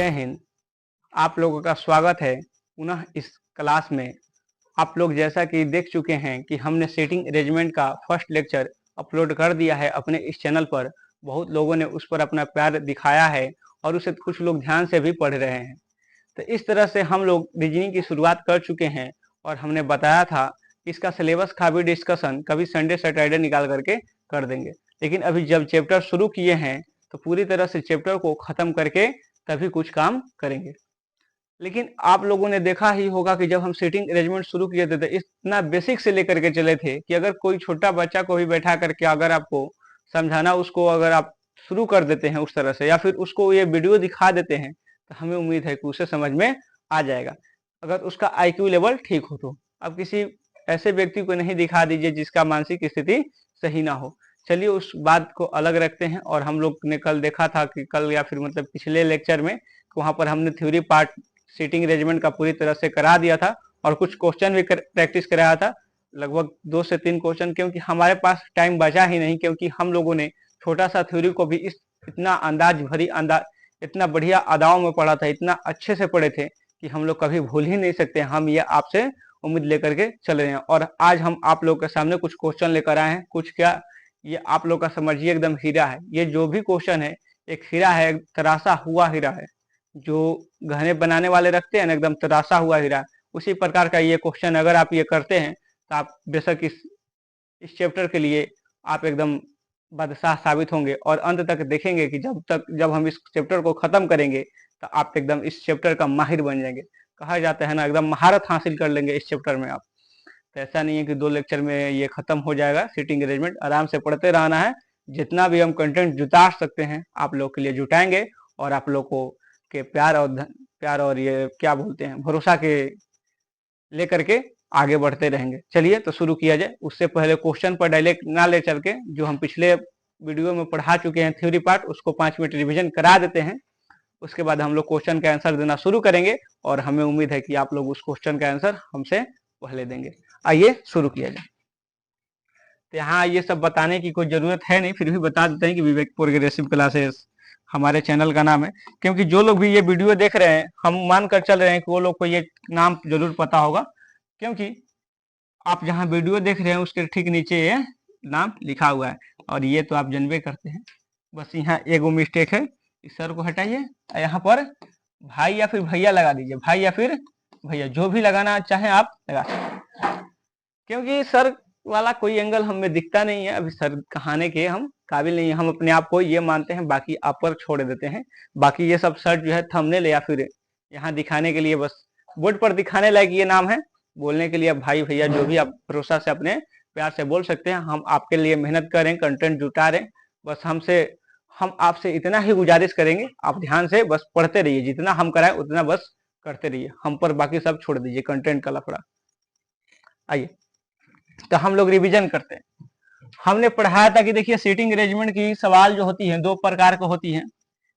जय हिंद। आप लोगों का स्वागत है पुनः इस क्लास में। आप लोग जैसा कि देख चुके हैं कि हमने सेटिंग अरेंजमेंट का फर्स्ट लेक्चर अपलोड कर दिया है अपने इस चैनल पर। बहुत लोगों ने उस पर अपना प्यार दिखाया है और उसे कुछ लोग ध्यान से भी पढ़ रहे हैं। तो इस तरह से हम लोग रीजनिंग की शुरुआत कर चुके हैं और हमने बताया था कि इसका सिलेबस का भी डिस्कशन कभी संडे सैटरडे निकाल करके कर देंगे। लेकिन अभी जब चैप्टर शुरू किए हैं तो पूरी तरह से चैप्टर को खत्म करके तभी कुछ काम करेंगे। लेकिन आप लोगों ने देखा ही होगा कि जब हम सेटिंग अरेंजमेंट शुरू किए थे तो इतना बेसिक से लेकर के चले थे कि अगर कोई छोटा बच्चा को भी बैठा करके अगर आपको समझाना, उसको अगर आप शुरू कर देते हैं उस तरह से या फिर उसको ये वीडियो दिखा देते हैं तो हमें उम्मीद है कि उसे समझ में आ जाएगा, अगर उसका IQ लेवल ठीक हो तो। अब किसी ऐसे व्यक्ति को नहीं दिखा दीजिए जिसका मानसिक स्थिति सही ना हो। चलिए उस बात को अलग रखते हैं। और हम लोग ने कल देखा था कि कल या फिर मतलब पिछले लेक्चर में वहां पर हमने थ्योरी पार्ट सीटिंग अरेंजमेंट का पूरी तरह से करा दिया था और कुछ क्वेश्चन भी प्रैक्टिस कराया था, लगभग 2 से 3 क्वेश्चन, क्योंकि हमारे पास टाइम बचा ही नहीं। क्योंकि हम लोगों ने छोटा सा थ्योरी को भी इतना बढ़िया अदाओं में पढ़ा था, इतना अच्छे से पढ़े थे कि हम लोग कभी भूल ही नहीं सकते। हम ये आपसे उम्मीद लेकर के चल रहे हैं और आज हम आप लोग के सामने कुछ क्वेश्चन लेकर आए हैं। कुछ क्या, ये आप लोग का समझिए एकदम हीरा है। ये जो भी क्वेश्चन है एक हीरा है, तराशा हुआ हीरा है। जो गहने बनाने वाले रखते हैं ना, एकदम तराशा हुआ हीरा, उसी प्रकार का ये क्वेश्चन अगर आप ये करते हैं तो आप बेशक इस चैप्टर के लिए आप एकदम बादशाह साबित होंगे और अंत तक देखेंगे कि जब हम इस चैप्टर को खत्म करेंगे तो आप एकदम इस चैप्टर का माहिर बन जाएंगे। कहा जाता है ना, एकदम महारत हासिल कर लेंगे इस चैप्टर में आप। तो ऐसा नहीं है कि 2 लेक्चर में ये खत्म हो जाएगा। सीटिंग अरेंजमेंट आराम से पढ़ते रहना है। जितना भी हम कंटेंट जुटा सकते हैं आप लोग के लिए जुटाएंगे और आप लोग को के प्यार और ये क्या बोलते हैं, भरोसा के लेकर के आगे बढ़ते रहेंगे। चलिए तो शुरू किया जाए। उससे पहले क्वेश्चन पर डायरेक्ट ना ले चल के जो हम पिछले वीडियो में पढ़ा चुके हैं थ्योरी पार्ट, उसको 5 मिनट रिविजन करा देते हैं। उसके बाद हम लोग क्वेश्चन का आंसर देना शुरू करेंगे और हमें उम्मीद है कि आप लोग उस क्वेश्चन का आंसर हमसे पहले देंगे। आइए शुरू किया जाए। तो यहाँ ये सब बताने की कोई जरूरत है नहीं, फिर भी बता देते हैं कि विवेक प्रोग्रेसिव क्लासेस हमारे चैनल का नाम है। क्योंकि जो लोग भी ये वीडियो देख रहे हैं हम मान कर चल रहे हैं कि वो लोग को ये नाम जरूर पता होगा, क्योंकि आप जहाँ वीडियो देख रहे हैं उसके ठीक नीचे ये नाम लिखा हुआ है और ये तो आप जानबे करते हैं। बस यहाँ एगो मिस्टेक है, इस सर को हटाइए, यहाँ पर भाई या फिर भैया लगा दीजिए। भाई या फिर भैया, जो भी लगाना चाहे आप लगा सकते, क्योंकि सर वाला कोई एंगल हमें दिखता नहीं है। अभी सर कहाने के हम काबिल नहीं है, हम अपने आप को ये मानते हैं, बाकी आप पर छोड़ देते हैं। बाकी ये सब सर जो है थंबनेल या फिर यहाँ दिखाने के लिए, बस बोर्ड पर दिखाने लायक ये नाम है। बोलने के लिए भाई भैया जो भी आप भरोसा से अपने प्यार से बोल सकते हैं। हम आपके लिए मेहनत कर रहे हैं, कंटेंट जुटा रहे हैं। बस हम आपसे इतना ही गुजारिश करेंगे, आप ध्यान से बस पढ़ते रहिए, जितना हम कराएं उतना बस करते रहिए, हम पर बाकी सब छोड़ दीजिए कंटेंट का लफड़ा। आइए तो हम लोग रिवीजन करते हैं। हमने पढ़ाया था कि देखिए सीटिंग अरेंजमेंट की सवाल जो होती है 2 प्रकार की होती है।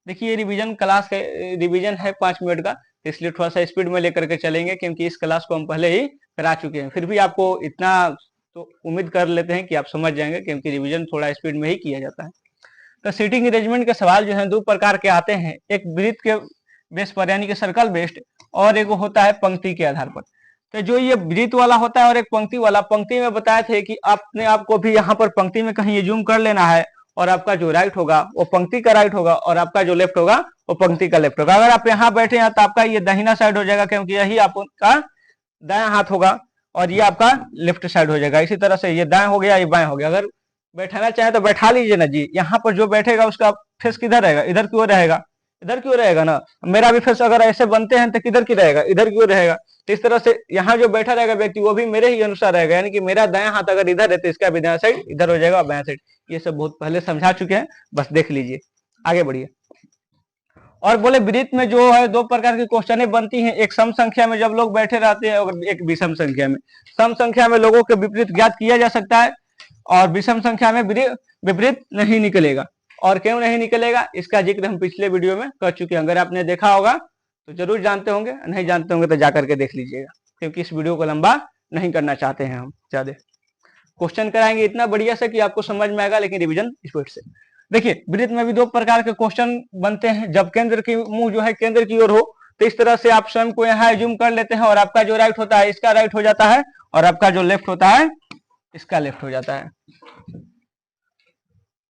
देखिए रिवीजन क्लास के रिवीजन है 5 मिनट का, इसलिए थोड़ा सा स्पीड में लेकर के चलेंगे क्योंकि इस क्लास को हम पहले ही करा चुके हैं। फिर भी आपको इतना तो उम्मीद कर लेते हैं कि आप समझ जाएंगे, क्योंकि रिवीजन थोड़ा स्पीड में ही किया जाता है। तो सीटिंग अरेंजमेंट के सवाल जो है 2 प्रकार के आते हैं, एक वृत्त के बेस पर यानी कि सर्कल बेस्ड, और एक होता है पंक्ति के आधार पर। तो जो ये वृत्त वाला होता है और एक पंक्ति वाला, पंक्ति में बताए थे कि अपने आप को भी यहाँ पर पंक्ति में कहीं ये जूम कर लेना है और आपका जो राइट होगा वो पंक्ति का राइट होगा और आपका जो लेफ्ट होगा वो पंक्ति का लेफ्ट होगा। अगर आप यहाँ बैठे हैं तो आपका ये दाहिना साइड हो जाएगा, क्योंकि यही आपका दाया हाथ होगा और ये आपका लेफ्ट साइड हो जाएगा। इसी तरह से ये दाएं हो गया, ये बाएं हो गया। अगर बैठाना चाहे तो बैठा लीजिए ना जी। यहाँ पर जो बैठेगा उसका फेस किधर रहेगा, इधर की ओर रहेगा, इधर की ओर रहेगा ना। मेरा भी फेस अगर ऐसे बनते हैं तो किधर की रहेगा, इधर की ओर रहेगा। तो इस तरह से यहाँ जो बैठा रहेगा व्यक्ति वो भी मेरे ही अनुसार रहेगा, यानी कि मेरा दायां हाथ अगर इधर है तो इसका भी दायां साइड इधर हो जाएगा, बायां साइड। ये सब बहुत पहले समझा चुके हैं, बस देख लीजिए। आगे बढ़िए। और बोले वृत्त में जो है 2 प्रकार की क्वेश्चनें बनती हैं, एक सम संख्या में जब लोग बैठे रहते हैं और एक विषम संख्या में। सम संख्या में लोगों के विपरीत ज्ञात किया जा सकता है और विषम संख्या में विपरीत नहीं निकलेगा। और क्यों नहीं निकलेगा इसका जिक्र हम पिछले वीडियो में कर चुके हैं। अगर आपने देखा होगा तो जरूर जानते होंगे, नहीं जानते होंगे तो जाकर के देख लीजिएगा, क्योंकि इस वीडियो को लंबा नहीं करना चाहते हैं हम ज्यादा। क्वेश्चन कराएंगे इतना बढ़िया से कि आपको समझ में आएगा, लेकिन रिवीजन स्पीड से। देखिए वृत्त में भी दो प्रकार के क्वेश्चन बनते हैं, जब केंद्र की मुंह जो है केंद्र की ओर हो तो इस तरह से आप स्वयं को यहाँ एज्यूम कर लेते हैं और आपका जो राइट होता है इसका राइट हो जाता है और आपका जो लेफ्ट होता है इसका लेफ्ट हो जाता है।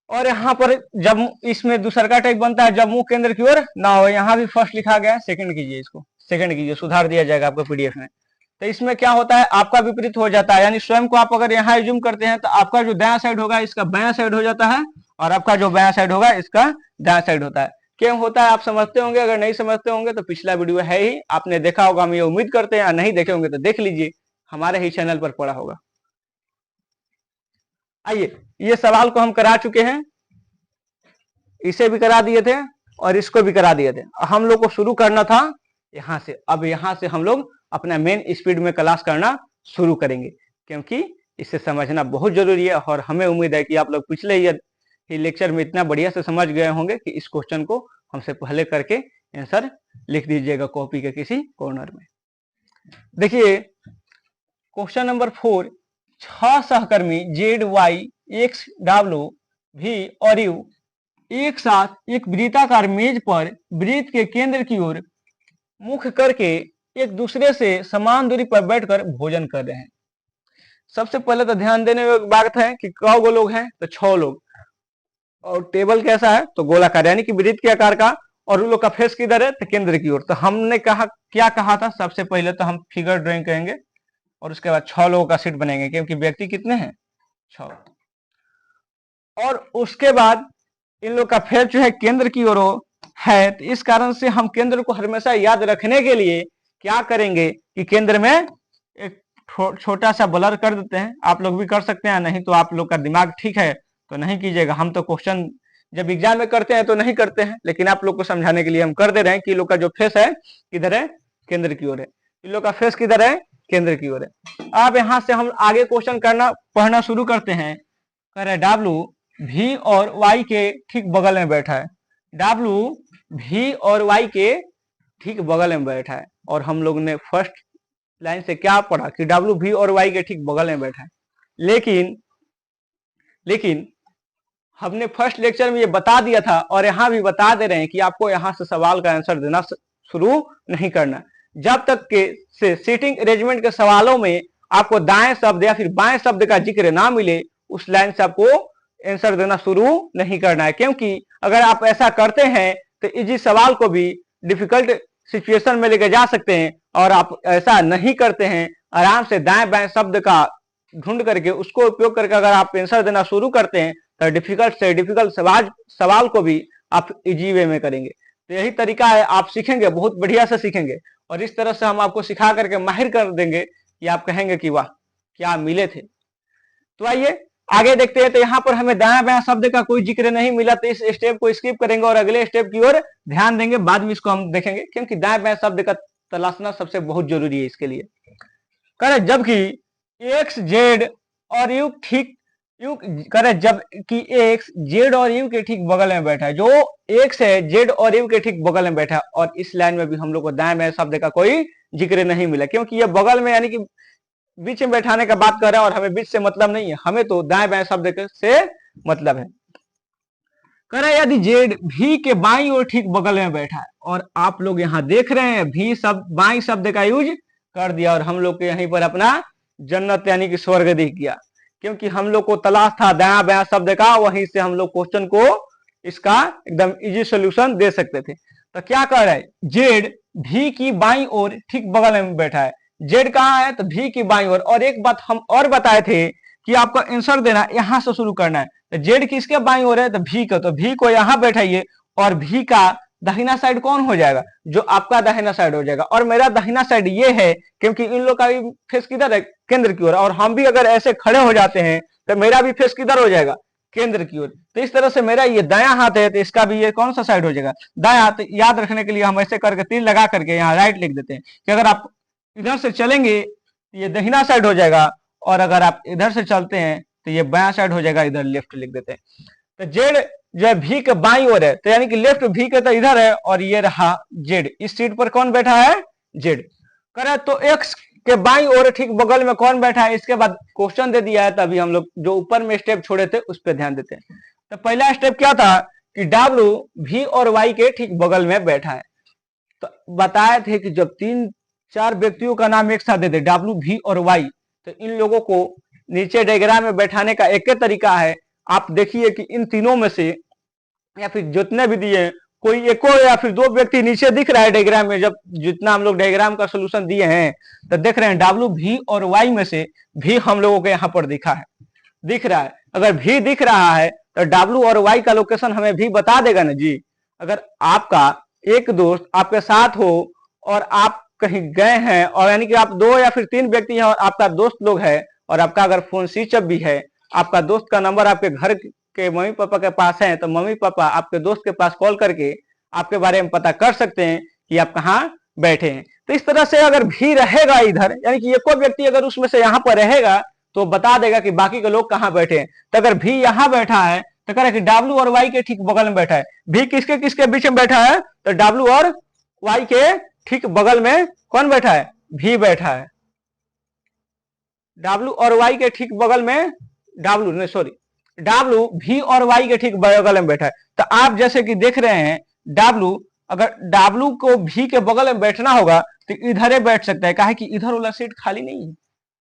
और यहाँ पर जब इसमें दूसरा का टाइप बनता है जब मुंह केंद्र की ओर ना हो, यहाँ भी फर्स्ट लिखा गया है, सेकंड कीजिए, इसको सेकंड कीजिए, सुधार दिया जाएगा आपको पीडीएफ में। तो इसमें क्या होता है आपका विपरीत हो जाता है, यानी स्वयं को आप अगर यहाँ एज्यूम करते हैं तो आपका जो दायां साइड होगा इसका बायां साइड हो जाता है और आपका जो बायां साइड होगा इसका दायां साइड होता है। क्यों होता है आप समझते होंगे, अगर नहीं समझते होंगे तो पिछला वीडियो है ही, आपने देखा होगा, हम ये उम्मीद करते हैं, नहीं देखे होंगे तो देख लीजिए, हमारे ही चैनल पर पड़ा होगा। आइए, ये सवाल को हम करा चुके हैं, इसे भी करा दिए थे और इसको भी करा दिए थे। हम लोग को शुरू करना था यहां से, अब यहां से हम लोग अपना मेन स्पीड में क्लास करना शुरू करेंगे क्योंकि इसे समझना बहुत जरूरी है और हमें उम्मीद है कि आप लोग पिछले ही लेक्चर में इतना बढ़िया से समझ गए होंगे कि इस क्वेश्चन को हमसे पहले करके आंसर लिख दीजिएगा कॉपी के किसी कॉर्नर में। देखिए क्वेश्चन नंबर 4, 6 सहकर्मी जेड वाई एक्स डब्ल्यू भी और यू एक साथ एक वृत्ताकार मेज पर वृत्त के केंद्र की ओर मुख करके एक दूसरे से समान दूरी पर बैठकर भोजन कर रहे हैं। सबसे पहले तो ध्यान देने वाली बात है कि कौ लोग हैं, तो 6 लोग, और टेबल कैसा है तो गोलाकार यानी कि वृत्त के आकार का, और उन लोग का फेस किधर है तो केंद्र की ओर। तो हमने कहा क्या कहा था, सबसे पहले तो हम फिगर ड्राइंग करेंगे और उसके बाद 6 लोगों का सीट बनेंगे क्योंकि व्यक्ति कितने हैं 6, और उसके बाद इन लोग का फेस जो है केंद्र की ओर है, तो इस कारण से हम केंद्र को हमेशा याद रखने के लिए क्या करेंगे कि केंद्र में एक छोटा सा ब्लर कर देते हैं, आप लोग भी कर सकते हैं, नहीं तो आप लोग का दिमाग ठीक है तो नहीं कीजिएगा। हम तो क्वेश्चन जब एग्जाम में करते हैं तो नहीं करते हैं, लेकिन आप लोग को समझाने के लिए हम कर दे रहे हैं कि इन लोग का जो फेस है किधर है केंद्र की ओर है, इन लोग का फेस किधर है केंद्र की ओर है। अब यहाँ से हम आगे क्वेश्चन करना पढ़ना शुरू करते हैं। कह रहे डब्लू भी और वाई के ठीक बगल में बैठा है, डब्लू भी और वाई के ठीक बगल में बैठा है, और हम लोग ने फर्स्ट लाइन से क्या पढ़ा कि डब्लू भी और वाई के ठीक बगल में बैठा है। लेकिन हमने फर्स्ट लेक्चर में ये बता दिया था और यहाँ भी बता दे रहे हैं कि आपको यहाँ से सवाल का आंसर देना शुरू नहीं करना जब तक के से सीटिंग अरेंजमेंट के सवालों में आपको दाएं शब्द या फिर बाएं शब्द का जिक्र ना मिले, उस लाइन से आपको आंसर देना शुरू नहीं करना है, क्योंकि अगर आप ऐसा करते हैं तो इजी सवाल को भी डिफिकल्ट सिचुएशन में लेके जा सकते हैं, और आप ऐसा नहीं करते हैं, आराम से दाएं बाएं शब्द का ढूंढ करके उसको उपयोग करके अगर आप आंसर देना शुरू करते हैं तो डिफिकल्ट से डिफिकल्ट सवाल को भी आप इजी वे में करेंगे। तो यही तरीका है, आप सीखेंगे, बहुत बढ़िया से सीखेंगे, और इस तरह से हम आपको सिखा करके माहिर कर देंगे कि आप कहेंगे कि वाह क्या मिले थे। तो आइए आगे देखते हैं। तो यहाँ पर हमें दायां बायां शब्द का कोई जिक्र नहीं मिला, तो इस स्टेप को स्किप करेंगे और अगले स्टेप की ओर ध्यान देंगे, बाद में इसको हम देखेंगे, क्योंकि दाएं बायां शब्द का तलाशना सबसे बहुत जरूरी है इसके लिए। करे जबकि एक्स जेड और यू ठीक यू करे जबकि एक्स जेड और यू के ठीक बगल में बैठा है, जो एक्स है जेड और यू के ठीक बगल में बैठा है, और इस लाइन में भी हम लोग को दाएं बाएं शब्द का कोई जिक्र नहीं मिला, क्योंकि ये बगल में यानी कि बीच में बैठाने का बात कर रहा है, और हमें बीच से मतलब नहीं है, हमें तो दाएं बाएं शब्द से मतलब है। कह रहा है यदि जेड भी के बाईं ओर ठीक बगल में बैठा है, और आप लोग यहाँ देख रहे हैं भी शब्द बाईं शब्द का यूज कर दिया, और हम लोग के यहीं पर अपना जन्नत यानी कि स्वर्ग दिख गया, क्योंकि हम लोग को तलाश था दायां बायां शब्द का, वहीं से हम लोग क्वेश्चन को इसका एकदम इजी सोल्यूशन दे सकते थे। तो क्या कर रहा है, जेड भी की बाईं ओर ठीक बगल में बैठा है, जेड कहाँ है तो भी की बाईं ओर। और एक बात हम और बताए थे कि आपको आंसर देना यहां से शुरू करना है, तो जेड किसके बाईं ओर है तो भी का, तो भी को यहां बैठाइए, और भी का दाहिना साइड कौन हो जाएगा, जो आपका दाहिना साइड हो जाएगा, और मेरा दाहिना साइड ये है क्योंकि इन लोग का भी फेस किधर है केंद्र की ओर, और हम भी अगर ऐसे खड़े हो जाते हैं तो मेरा भी फेस किधर हो जाएगा केंद्र की ओर। तो इस तरह से मेरा ये दायां हाथ है तो इसका भी ये कौन सा साइड हो जाएगा दायां हाथ। याद रखने के लिए हम ऐसे करके तीर लगा करके यहाँ राइट लिख देते हैं कि अगर आप इधर से चलेंगे तो ये दाहिना साइड हो जाएगा, और अगर आप इधर से चलते हैं तो ये बायां साइड हो जाएगा, इधर लेफ्ट लिख देते हैं। तो जेड जो है भी के बाईं ओर है, तो यानी कि लेफ्ट भी के तो इधर है, और ये रहा जेड, इस सीट पर कौन बैठा है जेड। करे तो एक्स के बाईं ओर ठीक बगल में कौन बैठा है, इसके बाद क्वेश्चन दे दिया है, तभी हम लोग जो ऊपर में स्टेप छोड़े थे उस पर ध्यान देते हैं। तो पहला स्टेप क्या था कि W V और Y के ठीक बगल में बैठा है। तो बताए थे कि जब 3-4 व्यक्तियों का नाम एक साथ दे दे W V और Y, तो इन लोगों को नीचे डायग्राम में बैठाने का एक ही तरीका है। आप देखिए कि इन तीनों में से या फिर जितने भी दिए कोई एक या फिर दो व्यक्ति नीचे दिख रहा है डायग्राम में। जब जितना हम लोग डायग्राम का सोल्यूशन दिए हैं तो देख रहे हैं W V और Y में से भी हम लोगों के यहाँ पर दिख रहा है। अगर भी दिख रहा है तो W और Y का लोकेशन हमें भी बता देगा ना जी। अगर आपका एक दोस्त आपके साथ हो और आप कहीं गए हैं, और यानी कि आप 2 या फिर 3 व्यक्ति हैं और आपका दोस्त लोग है, और आपका अगर फोन स्विच ऑफ भी है, आपका दोस्त का नंबर आपके घर के मम्मी पापा के पास है, तो मम्मी पापा आपके दोस्त के पास कॉल करके आपके बारे में पता कर सकते हैं कि आप कहाँ बैठे हैं। तो इस तरह से अगर भी रहेगा इधर, यानी कि एक व्यक्ति अगर उसमें से यहाँ पर रहेगा तो बता देगा कि बाकी के लोग कहाँ बैठे हैं। तो अगर भी यहाँ बैठा है तो कह रहा है कि W और Y के ठीक बगल में बैठा है। भी किसके किसके बीच में बैठा है? तो W और Y के ठीक बगल में कौन बैठा है? भी बैठा है। W और Y के ठीक बगल में W V और Y के ठीक बगल में बैठा है। तो आप जैसे कि देख रहे हैं W, अगर W को V के बगल में बैठना होगा तो इधर ही बैठ सकता है, काहे कि इधर वाला सीट खाली नहीं है।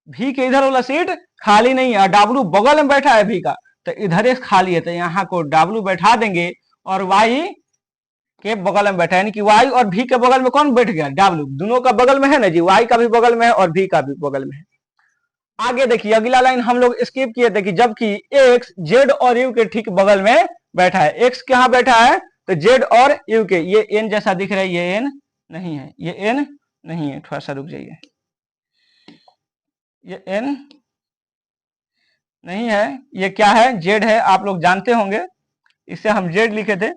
V के इधर वाला सीट खाली नहीं है, W बगल में बैठा है V का, तो इधर ही खाली है। तो यहाँ को W बैठा देंगे और Y के बगल में बैठा है, यानी कि Y और V के बगल में कौन बैठ गया? W। दोनों का बगल में है ना जी, Y का भी बगल में है और V का भी बगल में है। आगे देखिए अगला लाइन हम लोग स्किप किए थे कि जबकि X Z और U के ठीक बगल में बैठा है। X कहाँ बैठा है? तो Z और U के, ये N जैसा दिख रहा है, ये N नहीं है, ये N नहीं है, थोड़ा सा रुक जाइए, ये N नहीं है, ये क्या है? Z है, आप लोग जानते होंगे, इससे हम Z लिखे थे।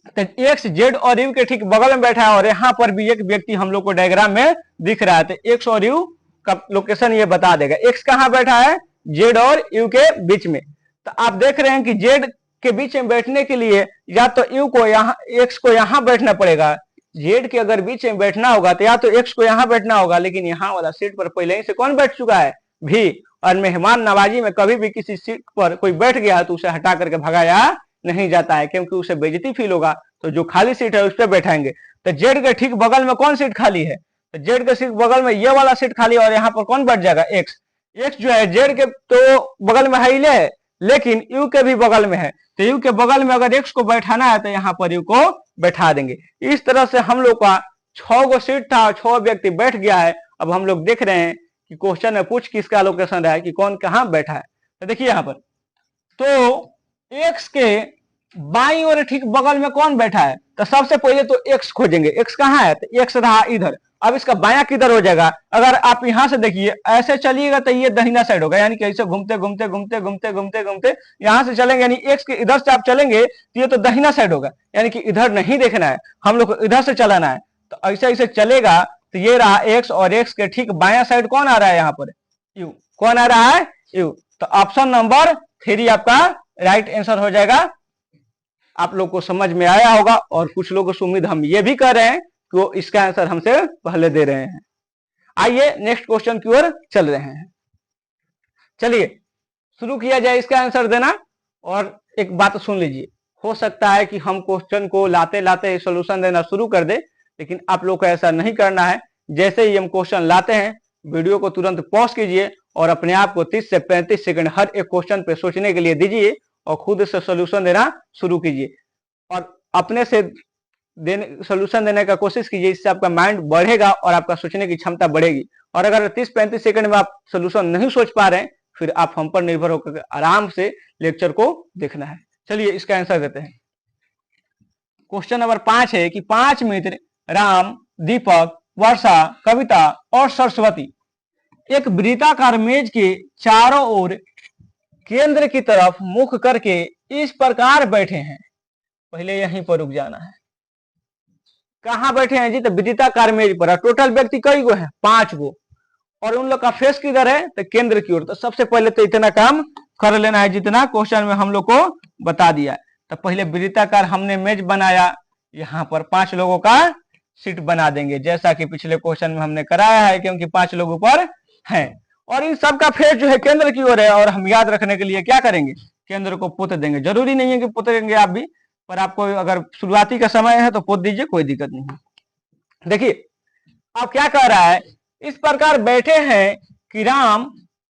तो X Z और U के ठीक बगल में बैठा है और यहाँ पर भी एक व्यक्ति हम लोग को डायग्राम में दिख रहा है। तो X और U का लोकेशन ये बता देगा। X कहाँ बैठा है? Z और U के बीच में। तो आप देख रहे हैं कि Z के बीच में बैठने के लिए या तो U को यहाँ, X को यहाँ बैठना पड़ेगा। Z के अगर बीच में बैठना होगा तो या तो X को यहाँ बैठना होगा, लेकिन यहाँ वाला सीट पर पहले ही से कौन बैठ चुका है? भी। और मेहमान नवाजी में कभी भी किसी सीट पर कोई बैठ गया है तो उसे हटा करके भगाया नहीं जाता है, क्योंकि उसे बेइज्जती फील होगा। तो जो खाली सीट है उस पर बैठाएंगे। तो Z के ठीक बगल में कौन सीट खाली है? तो Z के सीट बगल में ये वाला सीट खाली है और यहाँ पर कौन बैठ जाएगा? X। X जो है Z के तो बगल में है ही ले, लेकिन U के भी बगल में है। तो U के बगल में अगर X को बैठाना है तो यहाँ पर U को बैठा देंगे। इस तरह से हम लोग का 6 गो सीट था, 6 व्यक्ति बैठ गया है। अब हम लोग देख रहे हैं कि क्वेश्चन में पूछ किसका लोकेशन रहा है कि कौन कहाँ बैठा है। तो देखिए यहाँ पर तो X के बाईं और ठीक बगल में कौन बैठा है? तो सबसे पहले तो X खोजेंगे। X कहाँ है? तो X रहा इधर। अब इसका बायां किधर हो जाएगा? अगर आप यहां से देखिए ऐसे चलिएगा तो ये दाहिना साइड होगा, यानी कि ऐसे घूमते घूमते घूमते घूमते घूमते घूमते यहां से चलेंगे, यानी X के इधर से आप चलेंगे तो ये तो दाहिना साइड होगा, यानी कि इधर नहीं देखना है, हम लोग को इधर से चलाना है। तो ऐसे ऐसे चलेगा तो ये रहा X, और X के ठीक बायां साइड कौन आ रहा है? यहाँ पर U। कौन आ रहा है? U। तो ऑप्शन नंबर 3 आपका राइट आंसर हो जाएगा। आप लोग को समझ में आया होगा, और कुछ लोगों से उम्मीद हम ये भी कर रहे हैं कि वो इसका आंसर हमसे पहले दे रहे हैं। आइए नेक्स्ट क्वेश्चन की ओर चल रहे हैं। चलिए शुरू किया जाए इसका आंसर देना। और एक बात सुन लीजिए, हो सकता है कि हम क्वेश्चन को लाते लाते सोल्यूशन देना शुरू कर दे, लेकिन आप लोग को ऐसा नहीं करना है। जैसे ही हम क्वेश्चन लाते हैं वीडियो को तुरंत पॉज कीजिए और अपने आप को 30 से 35 सेकंड हर एक क्वेश्चन पे सोचने के लिए दीजिए और खुद से सोल्यूशन देना शुरू कीजिए और अपने से सोल्यूशन देने का कोशिश कीजिए। इससे आपका माइंड बढ़ेगा और आपका सोचने की क्षमता बढ़ेगी। और अगर 30-35 सेकंड में आप सोल्यूशन नहीं सोच पा रहे हैं, फिर आप हम पर निर्भर होकर आराम से लेक्चर को देखना है। चलिए इसका आंसर देते हैं। क्वेश्चन नंबर 5 है कि 5 मित्र राम, दीपक, वर्षा, कविता और सरस्वती एक वृत्ताकार मेज के चारों ओर केंद्र की तरफ मुख करके इस प्रकार बैठे हैं। पहले यहीं पर रुक जाना है। कहां बैठे हैं जी? तो वृत्ताकार मेज पर। टोटल व्यक्ति कई गो है? 5 गो। और उन लोग का फेस किधर है? तो केंद्र की ओर। तो सबसे पहले तो इतना काम कर लेना है जितना क्वेश्चन में हम लोग को बता दिया है। तो पहले वृत्ताकार हमने मेज बनाया, यहाँ पर 5 लोगों का सीट बना देंगे, जैसा कि पिछले क्वेश्चन में हमने कराया है, क्योंकि 5 लोग ऊपर हैं। और इन सब का फेस जो है केंद्र की ओर है, और हम याद रखने के लिए क्या करेंगे, केंद्र को पुत देंगे। जरूरी नहीं है कि पुत देंगे आप भी, पर आपको अगर शुरुआती का समय है तो पुत दीजिए, कोई दिक्कत नहीं है। देखिए अब क्या कह रहा है, इस प्रकार बैठे हैं कि राम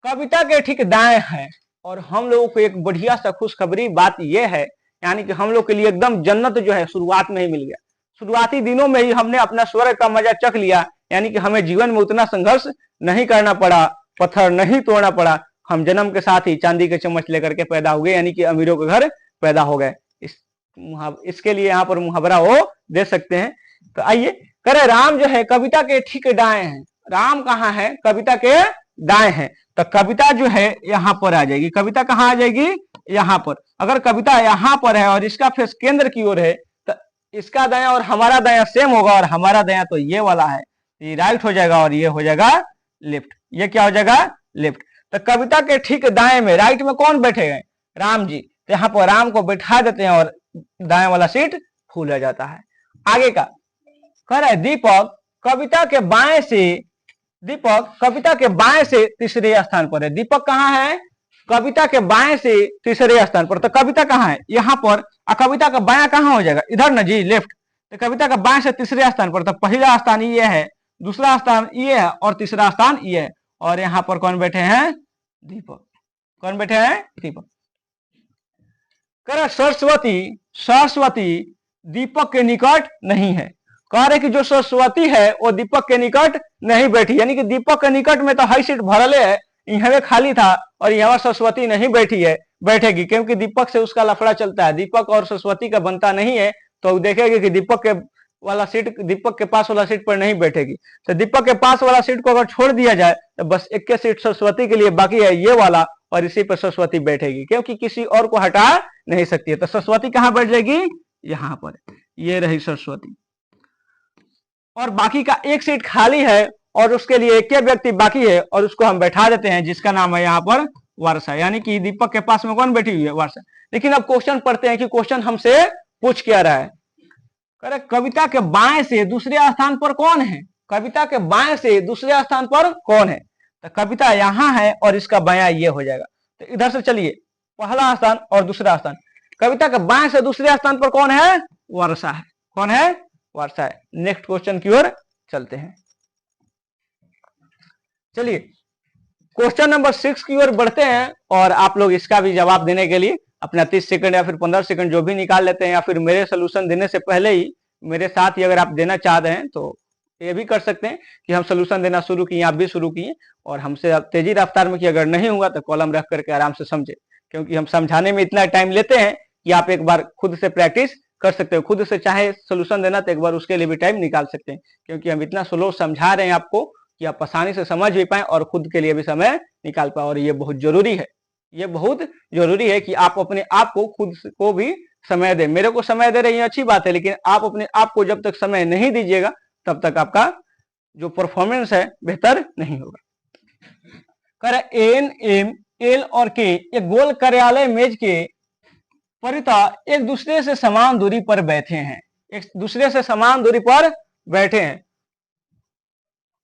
कविता के ठीक दाएं हैं। और हम लोगों को एक बढ़िया सा खुशखबरी बात यह है, यानी कि हम लोग के लिए एकदम जन्नत जो है शुरुआत में ही मिल गया। शुरुआती दिनों में ही हमने अपना स्वर्ग का मजा चख लिया, यानी कि हमें जीवन में उतना संघर्ष नहीं करना पड़ा, पत्थर नहीं तोड़ना पड़ा। हम जन्म के साथ ही चांदी के चम्मच लेकर के पैदा हो गए, यानी कि अमीरों के घर पैदा हो गए। इसके लिए यहाँ पर मुहावरा वो दे सकते हैं। तो आइए करे, राम जो है कविता के ठीक दाएं हैं। राम कहाँ है, कविता के दाएं हैं। तो कविता जो है यहाँ पर आ जाएगी। कविता कहाँ आ जाएगी, यहाँ पर। अगर कविता यहाँ पर है और इसका फेस केंद्र की ओर है, तो इसका दाया और हमारा दाया सेम होगा, और हमारा दाया तो ये वाला है, ये राइट हो जाएगा और ये हो जाएगा लेफ्ट। ये क्या हो जाएगा, लेफ्ट। तो कविता के ठीक दाएं में, राइट में कौन बैठे गए, राम जी। तो यहाँ पर राम को बैठा देते हैं और दाएं वाला सीट फुल हो जाता है। आगे का कह रहा है, दीपक कविता के बाएं से, दीपक कविता के बाएं से तीसरे स्थान पर है। दीपक कहाँ है, कविता के बाएं से तीसरे स्थान पर। तो कविता कहाँ है, यहाँ पर। कविता का बायां कहाँ हो जाएगा, इधर ना जी, लेफ्ट। तो कविता का बाएं से तीसरे स्थान पर। तो पहला स्थान ये है, दूसरा स्थान ये है, और तीसरा स्थान ये है। और यहाँ पर कौन बैठे हैं, दीपक। कौन बैठे हैं, दीपक। कह सरस्वती, सरस्वती दीपक के निकट नहीं है। कह रहे कि जो सरस्वती है वो दीपक के निकट नहीं बैठी, यानी कि दीपक के निकट में तो हाई सीट भरले है, यहाँ खाली था, और यहाँ सरस्वती नहीं बैठी है, बैठेगी, क्योंकि दीपक से उसका लफड़ा चलता है। दीपक और सरस्वती का बनता नहीं है, तो देखेगी कि दीपक के वाला सीट, दीपक के पास वाला सीट पर नहीं बैठेगी। तो दीपक के पास वाला सीट को अगर छोड़ दिया जाए तो बस एक के सीट सरस्वती के लिए बाकी है, ये वाला, और इसी पर सरस्वती बैठेगी, क्योंकि किसी और को हटा नहीं सकती है। तो सरस्वती कहाँ बैठ जाएगी, यहाँ पर। ये रही सरस्वती, और बाकी का एक सीट खाली है, और उसके लिए एक व्यक्ति बाकी है, और उसको हम बैठा देते हैं, जिसका नाम है यहाँ पर वर्षा। यानी कि दीपक के पास में कौन बैठी हुई है, वर्षा। लेकिन अब क्वेश्चन पढ़ते हैं कि क्वेश्चन हमसे पूछ क्या रहा है। कविता के बाएं से दूसरे स्थान पर कौन है, कविता के बाएं से दूसरे स्थान पर कौन है। तो कविता यहाँ है और इसका बायां ये हो जाएगा। तो इधर से चलिए, पहला स्थान और दूसरा स्थान। कविता के बाएं से दूसरे स्थान पर कौन है, वर्षा है। कौन है, वर्षा है। नेक्स्ट क्वेश्चन की ओर चलते हैं। चलिए क्वेश्चन नंबर 6 की ओर बढ़ते हैं, और आप लोग इसका भी जवाब देने के लिए अपना 30 सेकंड या फिर 15 सेकंड जो भी निकाल लेते हैं, या फिर मेरे सोल्यूशन देने से पहले ही मेरे साथ ही अगर आप देना चाहते हैं तो ये भी कर सकते हैं कि हम सोल्यूशन देना शुरू किए, आप भी शुरू किए, और हमसे अब तेजी रफ्तार में कि अगर नहीं हुआ तो कॉलम रख करके आराम से समझे, क्योंकि हम समझाने में इतना टाइम लेते हैं कि आप एक बार खुद से प्रैक्टिस कर सकते हो। खुद से चाहे सोल्यूशन देना तो एक बार उसके लिए भी टाइम निकाल सकते हैं, क्योंकि हम इतना स्लो समझा रहे हैं आपको कि आप आसानी से समझ भी पाए और खुद के लिए भी समय निकाल पाए। और ये बहुत जरूरी है, ये बहुत जरूरी है कि आप अपने आप को खुद को भी समय दें। मेरे को समय दे रही है अच्छी बात है, लेकिन आप अपने आप को जब तक समय नहीं दीजिएगा तब तक आपका जो परफॉर्मेंस है बेहतर नहीं होगा। एन, एम, एल और के एक गोल कार्यालय मेज के परिता एक दूसरे से समान दूरी पर बैठे हैं, एक दूसरे से समान दूरी पर बैठे हैं।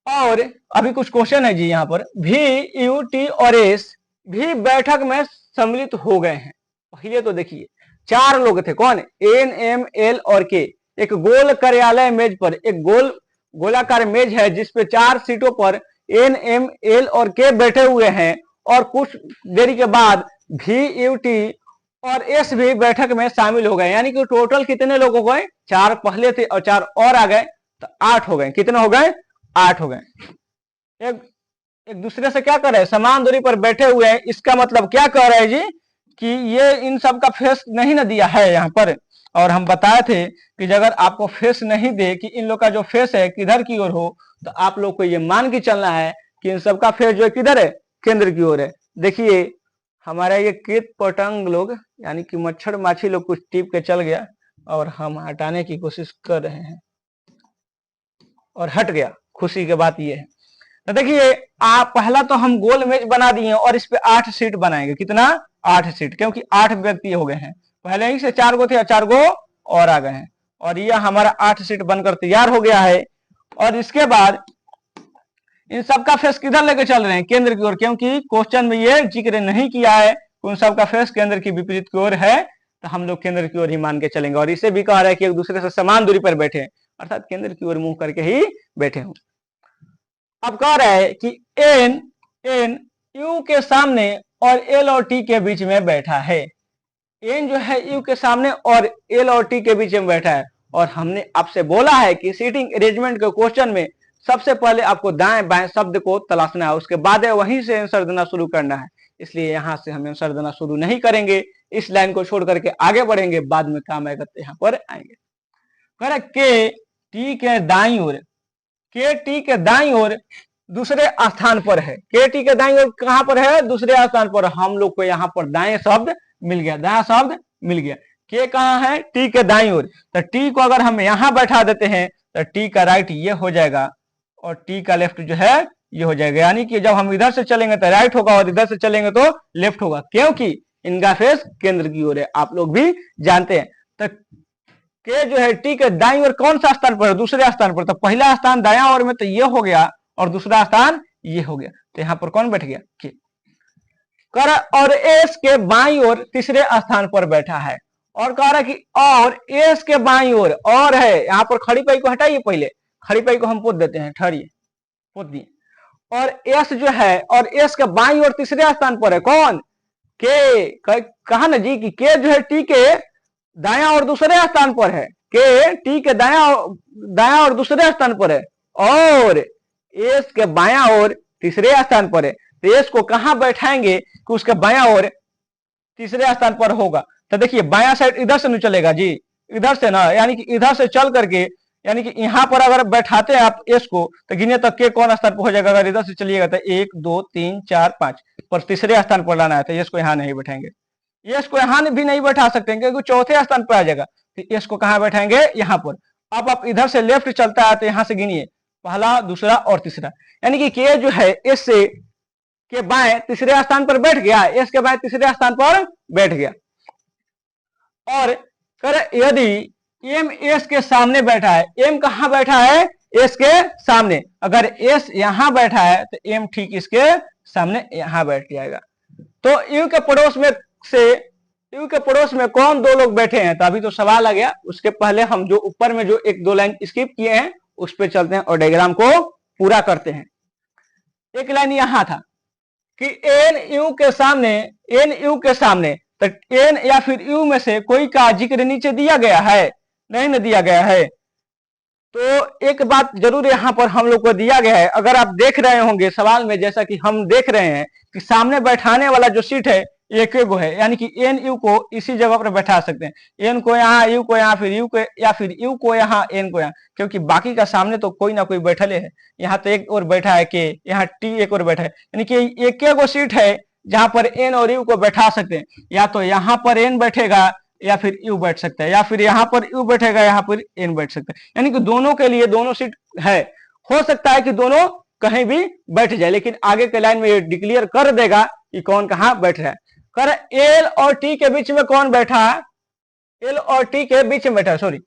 और अभी कुछ क्वेश्चन है जी यहाँ पर, भी, यू, टी और एस भी बैठक में सम्मिलित हो गए हैं। पहले तो देखिए 4 लोग थे, कौन, एन, एम, एल और के। एक गोल कार्यालय मेज पर, एक गोलाकार मेज है जिसपे 4 सीटों पर एन, एम, एल और के बैठे हुए हैं, और कुछ देरी के बाद भी, यू, टी और एस भी बैठक में शामिल हो गए। यानी कि टोटल कितने लोग हो गए, 4 पहले थे और 4 और आ गए, तो 8 हो गए। कितने हो गए, 8 हो गए। एक दूसरे से क्या कर रहे हैं, समान दूरी पर बैठे हुए हैं। इसका मतलब क्या कह रहे हैं जी, कि ये इन सब का फेस नहीं ना दिया है यहाँ पर, और हम बताए थे कि अगर आपको फेस नहीं दे कि इन लोग का जो फेस है किधर की ओर हो, तो आप लोग को ये मान के चलना है कि इन सब का फेस जो है किधर है, केंद्र की ओर है। देखिए हमारा ये कीट पतंग लोग, यानी कि मच्छर माछी लोग कुछ टिप के चल गया, और हम हटाने की कोशिश कर रहे हैं और हट गया। खुशी की बात ये है। तो देखिए आप पहला तो हम गोल मेज बना दिए और इस पे 8 सीट बनाएंगे। कितना, 8 सीट, क्योंकि 8 व्यक्ति हो गए हैं। पहले ही से 4 गो थे, 4 गो और आ गए हैं, और यह हमारा 8 सीट बनकर तैयार हो गया है। और इसके बाद इन सबका फेस किधर लेके चल रहे हैं, केंद्र की ओर, क्योंकि क्वेश्चन में ये जिक्र नहीं किया है उन सबका फेस केंद्र की विपरीत की ओर है, तो हम लोग केंद्र की ओर ही मान के चलेंगे। और इसे भी कह रहा है कि एक दूसरे से समान दूरी पर बैठे, अर्थात केंद्र की ओर मुंह करके ही बैठे हो। अब कह रहा है कि एन एन यू के सामने और एल और टी के बीच में बैठा है। एन जो है यू के सामने और एल और टी के बीच में बैठा है, और हमने आपसे बोला है कि सीटिंग अरेंजमेंट के क्वेश्चन में सबसे पहले आपको दाएं बाएं शब्द को तलाशना है, उसके बाद वहीं से आंसर देना शुरू करना है। इसलिए यहां से हम आंसर देना शुरू नहीं करेंगे, इस लाइन को छोड़ करके आगे बढ़ेंगे, बाद में काम आएगा तो यहाँ पर आएंगे। करेक्ट, के टी के दाईं ओर, के टी के दाईं ओर दूसरे स्थान पर है। के टी के दाईं ओर कहां पर है, दूसरे स्थान पर। हम लोग को यहाँ पर दाएं शब्द मिल गया, दायां शब्द मिल गया। के कहां है, टी के दाईं ओर, तो टी को अगर हम यहां बैठा देते हैं तो टी का राइट ये हो जाएगा और टी का लेफ्ट जो है ये हो जाएगा। यानी कि जब हम इधर से चलेंगे तो राइट होगा और इधर से चलेंगे तो लेफ्ट होगा, क्योंकि इनका फेस केंद्र की ओर है, आप लोग भी जानते हैं। तो के जो है टी के दाईं ओर कौन सा स्थान पर है, दूसरे स्थान पर। तो पहला स्थान दायां ओर में तो ये हो गया और दूसरा स्थान ये हो गया, तो यहाँ पर कौन बैठ गया, के। कर और एस के बाईं ओर तीसरे स्थान पर बैठा है, और कह रहा है कि और एस के बाईं ओर और है, यहाँ पर खड़ी पाई को हटाइए, पहले खड़ी पाई को हम पोत देते हैं, ठहरिए पोत दिए। और एस जो है और एस के बाईं ओर तीसरे स्थान पर है कौन, के। कहा ना जी कि के जो है टी के दाया और दूसरे स्थान पर है, के टी के दाया और दूसरे स्थान पर है, और एस के बाया और तीसरे स्थान पर है। तो एस को कहां बैठाएंगे कि उसके बाया और तीसरे स्थान पर होगा। तो देखिए बाया साइड इधर से नहीं चलेगा जी, इधर से ना, यानी कि इधर से चल करके, यानी कि यहां पर अगर बैठाते हैं आप एस को तो गिने तक के कौन स्थान पर हो जाएगा। अगर इधर से चलिएगा तो 1 2 3 4 5 पर तीसरे स्थान पर लाना है, तो एस को यहां नहीं बैठाएंगे, एस को यहां भी नहीं बैठा सकते क्योंकि चौथे स्थान पर आ जाएगा। तो एस को कहां बैठाएंगे, यहां पर। अब आप इधर से लेफ्ट चलता है तो यहां से गिनिए पहला दूसरा और तीसरा, यानी कि के जो है एस से के बाएं तीसरे स्थान पर बैठ गया, एस के बाएं तीसरे स्थान पर बैठ गया। और कर यदि एम एस के सामने बैठा है, एम कहां बैठा है, एस के सामने। अगर एस यहां बैठा है तो एम ठीक इसके सामने यहां बैठ जाएगा। तो यू के पड़ोस में से यू के पड़ोस में कौन दो लोग बैठे हैं, तो अभी तो सवाल आ गया। उसके पहले हम जो ऊपर में जो एक दो लाइन स्किप किए हैं उस पर चलते हैं और डायग्राम को पूरा करते हैं। एक लाइन यहां था कि एन यू के सामने, एन यू के सामने, तो एन या फिर यू में से कोई का जिक्र नीचे दिया गया है, नहीं न दिया गया है। तो एक बात जरूर यहाँ पर हम लोग को दिया गया है, अगर आप देख रहे होंगे सवाल में, जैसा कि हम देख रहे हैं कि सामने बैठाने वाला जो सीट है एक गो है, यानी कि एन यू को इसी जगह पर बैठा सकते हैं, एन को यहाँ, यू को यहाँ, फिर यू को या फिर यू को यहाँ, एन को यहाँ, क्योंकि बाकी का सामने तो कोई ना कोई बैठले है। यहाँ तो एक और बैठा है के, यहाँ टी एक और बैठा है, यानी कि एक गो सीट है जहां पर एन और यू को बैठा सकते हैं। या तो यहाँ पर एन बैठेगा या फिर यू बैठ सकता है, या फिर यहाँ पर यू बैठेगा, यहाँ पर एन बैठ सकता है, यानी कि दोनों के लिए दोनों सीट है। हो सकता है कि दोनों कहीं भी बैठ जाए, लेकिन आगे के लाइन में ये डिक्लेयर कर देगा कि कौन कहाँ बैठ रहा है। कर एल और टी के बीच में कौन बैठा है, एल और टी के बीच में बैठा, सॉरी,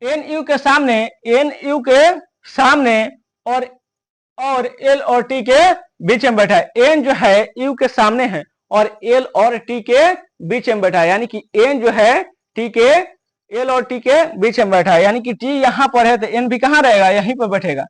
एन यू के सामने, एन यू के सामने और एल और टी के बीच में बैठा है। एन जो है यू के सामने है और एल और टी के बीच में बैठा है, यानी कि एन जो है टी के, एल और टी के बीच में बैठा है, यानी कि टी यहां पर है तो एन भी कहां रहेगा, यहीं पर बैठेगा।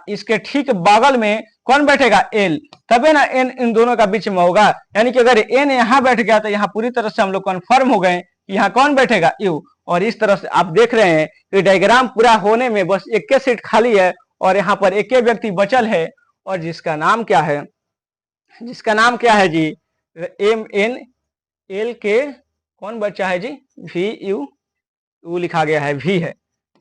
इसके ठीक बगल में कौन बैठेगा, एल, तबे ना एन इन दोनों का बीच में होगा। यानी कि अगर एन यहां बैठ गया तो यहाँ पूरी तरह से हम लोग कन्फर्म हो गए कि यहाँ कौन बैठेगा, यू। और इस तरह से आप देख रहे हैं कि डायग्राम पूरा होने में बस एक सीट खाली है और यहाँ पर एक व्यक्ति बचल है, और जिसका नाम क्या है, जिसका नाम क्या है जी, एम एन एल के कौन बचा है जी, वी यू, यू लिखा गया है, भी है।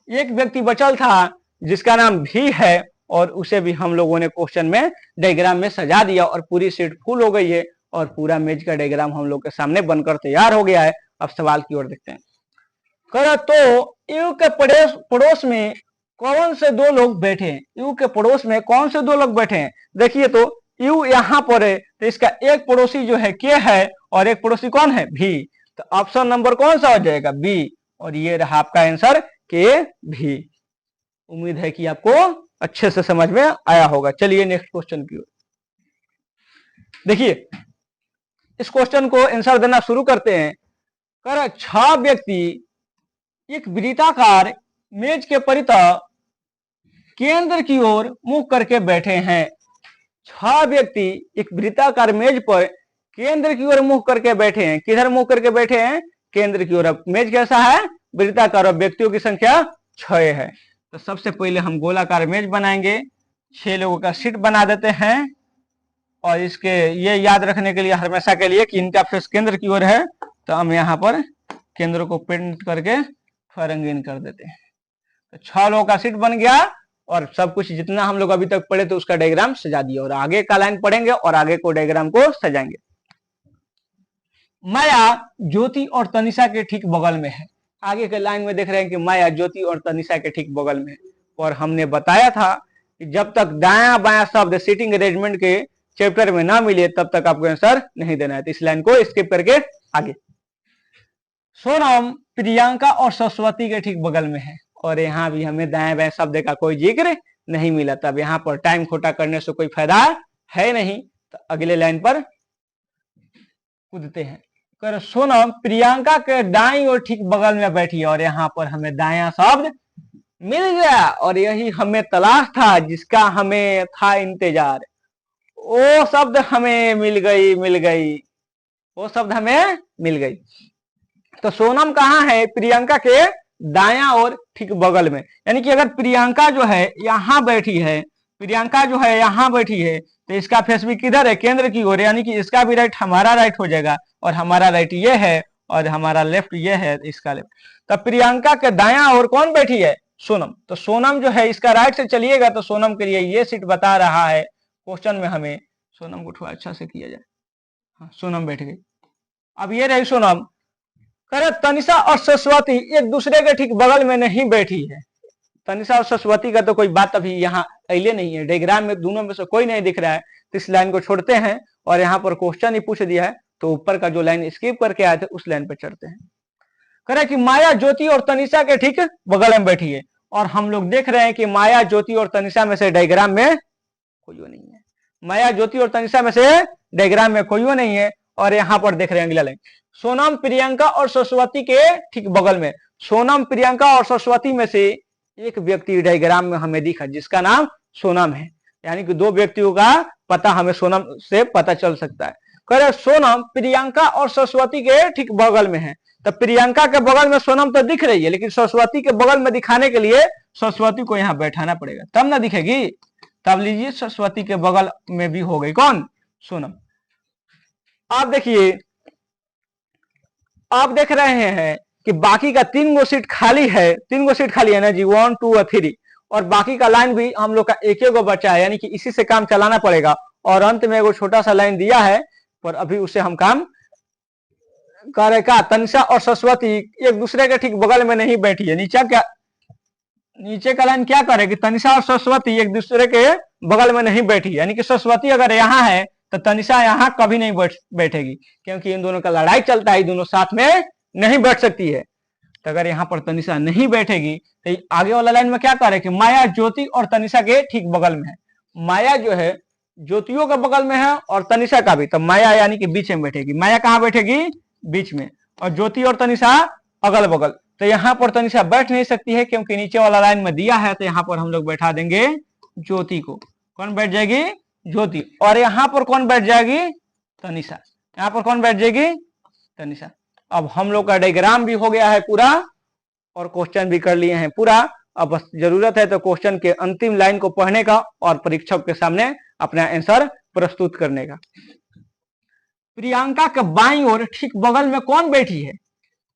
एक व्यक्ति बचल था जिसका नाम भी है, और उसे भी हम लोगों ने क्वेश्चन में डायग्राम में सजा दिया और पूरी सीट फुल हो गई है और पूरा मेज का डायग्राम हम लोग के सामने बनकर तैयार हो गया है। अब सवाल की ओर देखते हैं। कह तो यू के पड़ोस में कौन से दो लोग बैठे हैं, यू के पड़ोस में कौन से दो लोग बैठे हैं। देखिए तो यू यहाँ पर है तो इसका एक पड़ोसी जो है के है और एक पड़ोसी कौन है, भी। तो ऑप्शन नंबर कौन सा हो जाएगा, बी। और ये रहा आपका आंसर के भी। उम्मीद है कि आपको अच्छे से समझ में आया होगा। चलिए नेक्स्ट क्वेश्चन की ओर देखिए। इस क्वेश्चन को आंसर देना शुरू करते हैं। कर 6 व्यक्ति एक वृत्ताकार मेज के परितः केंद्र की ओर मुख करके बैठे हैं। 6 व्यक्ति एक वृत्ताकार मेज पर केंद्र की ओर मुख करके बैठे हैं। किधर मुख करके बैठे हैं? केंद्र की ओर। अब मेज कैसा है? वृत्ताकार, और व्यक्तियों की संख्या 6 है। तो सबसे पहले हम गोलाकार मेज बनाएंगे, 6 लोगों का सीट बना देते हैं। और इसके ये याद रखने के लिए हमेशा के लिए कि इनका फेस केंद्र की ओर है, तो हम यहाँ पर केंद्र को पेंट करके रंगीन कर देते हैं। तो 6 लोगों का सीट बन गया, और सब कुछ जितना हम लोग अभी तक पढ़े तो उसका डायग्राम सजा दिया। और आगे का लाइन पढ़ेंगे और आगे को डायग्राम को सजाएंगे। माया ज्योति और तनिषा के ठीक बगल में है। आगे के लाइन में देख रहे हैं कि माया ज्योति और तनिषा के ठीक बगल में है। और हमने बताया था कि जब तक दाया बाया शब्द सीटिंग अरेंजमेंट के चैप्टर में ना मिले तब तक आपको आंसर नहीं देना है। तो इस लाइन को स्किप करके आगे। सोनम प्रियंका और सरस्वती के ठीक बगल में है। और यहाँ भी हमें दाएं बाएं शब्द का कोई जिक्र नहीं मिला। तब यहाँ पर टाइम खोटा करने से कोई फायदा है नहीं। तो अगले लाइन पर कूदते हैं। कर सोनम प्रियंका के दाईं और ठीक बगल में बैठी है। और यहाँ पर हमें दाया शब्द मिल गया, और यही हमें तलाश था, जिसका हमें था इंतजार। वो शब्द हमें मिल गई, वो शब्द हमें मिल गई। तो सोनम कहाँ है? प्रियंका के दाया और ठीक बगल में। यानी कि अगर प्रियंका जो है यहाँ बैठी है, प्रियंका जो है यहाँ बैठी है, तो इसका फेस भी किधर है? केंद्र की ओर। यानी कि इसका भी राइट हमारा राइट हो जाएगा, और हमारा राइट ये है और हमारा लेफ्ट ये है, इसका लेफ्ट। तो प्रियंका के दाया और कौन बैठी है? सोनम। तो सोनम जो है इसका राइट से चलिएगा तो सोनम के लिए ये सीट बता रहा है क्वेश्चन में हमें। सोनम को थोड़ा अच्छा से किया जाए। हाँ, सोनम बैठ गई। अब ये रही सोनम। करे तनिषा और सरस्वती एक दूसरे के ठीक बगल में नहीं बैठी है। तनिषा और सरस्वती का तो कोई बात अभी यहाँ अले नहीं है। डायग्राम में दोनों में से कोई नहीं दिख रहा है, तो इस लाइन को छोड़ते हैं। और यहाँ पर क्वेश्चन ही पूछ दिया है, तो ऊपर का जो लाइन स्किप करके आए थे उस लाइन पर चढ़ते हैं। करे कि माया ज्योति और तनिषा के ठीक बगल में बैठी है। और हम लोग देख रहे हैं कि माया ज्योति और तनिषा में से डायग्राम में कोई नहीं है। माया ज्योति और तनिषा में से डायग्राम में कोई नहीं है। और यहाँ पर देख रहे हैं अगला लाइन, सोनम प्रियंका और सरस्वती के ठीक बगल में। सोनम प्रियंका और सरस्वती में से एक व्यक्ति डायग्राम में हमें दिखा जिसका नाम सोनम है। यानी कि 2 व्यक्तियों का पता हमें सोनम से पता चल सकता है। कह सोनम प्रियंका और सरस्वती के ठीक बगल में है। तो प्रियंका के बगल में सोनम तो दिख रही है, लेकिन सरस्वती के बगल में दिखाने के लिए सरस्वती को यहाँ बैठाना पड़ेगा, तब ना दिखेगी। तब लीजिए सरस्वती के बगल में भी हो गई कौन? सोनम। आप देखिए, आप देख रहे हैं कि बाकी का 3 गो सीट खाली है। 3 गो सीट खाली है ना जी, 1 2 और 3। और बाकी का लाइन भी हम लोग का एक गो बचा है, यानी कि इसी से काम चलाना पड़ेगा। और अंत में एगो छोटा सा लाइन दिया है, पर अभी उसे हम काम करेगा। तनिषा और सरस्वती एक दूसरे के ठीक बगल में नहीं बैठी है। नीचे का लाइन क्या करेगी? तनिषा और सरस्वती एक दूसरे के बगल में नहीं बैठी, यानी कि सरस्वती अगर यहाँ है तो तनिषा यहाँ कभी नहीं बैठेगी, क्योंकि इन दोनों का लड़ाई चलता है, दोनों साथ में नहीं बैठ सकती है। तो अगर यहाँ पर तनिषा नहीं बैठेगी तो आगे वाला लाइन में क्या करेगी? माया ज्योति और तनिषा के ठीक बगल में है। माया जो है ज्योतियों के बगल में है और तनिषा का भी। तो माया यानी कि बीच में बैठेगी। माया कहाँ बैठेगी? बीच में। और ज्योति और तनिषा अगल बगल। तो यहाँ पर तनिषा बैठ नहीं सकती है, क्योंकि नीचे वाला लाइन में दिया है। तो यहाँ पर हम लोग बैठा देंगे ज्योति को। कौन बैठ जाएगी? ज्योति। और यहाँ पर कौन बैठ जाएगी? तनिषा। यहाँ पर कौन बैठ जाएगी? तनिषा। अब हम लोग का डायग्राम भी हो गया है पूरा, और क्वेश्चन भी कर लिए हैं पूरा। अब बस जरूरत है तो क्वेश्चन के अंतिम लाइन को पढ़ने का और परीक्षक के सामने अपना आंसर प्रस्तुत करने का। प्रियंका के बाईं ओर ठीक बगल में कौन बैठी है?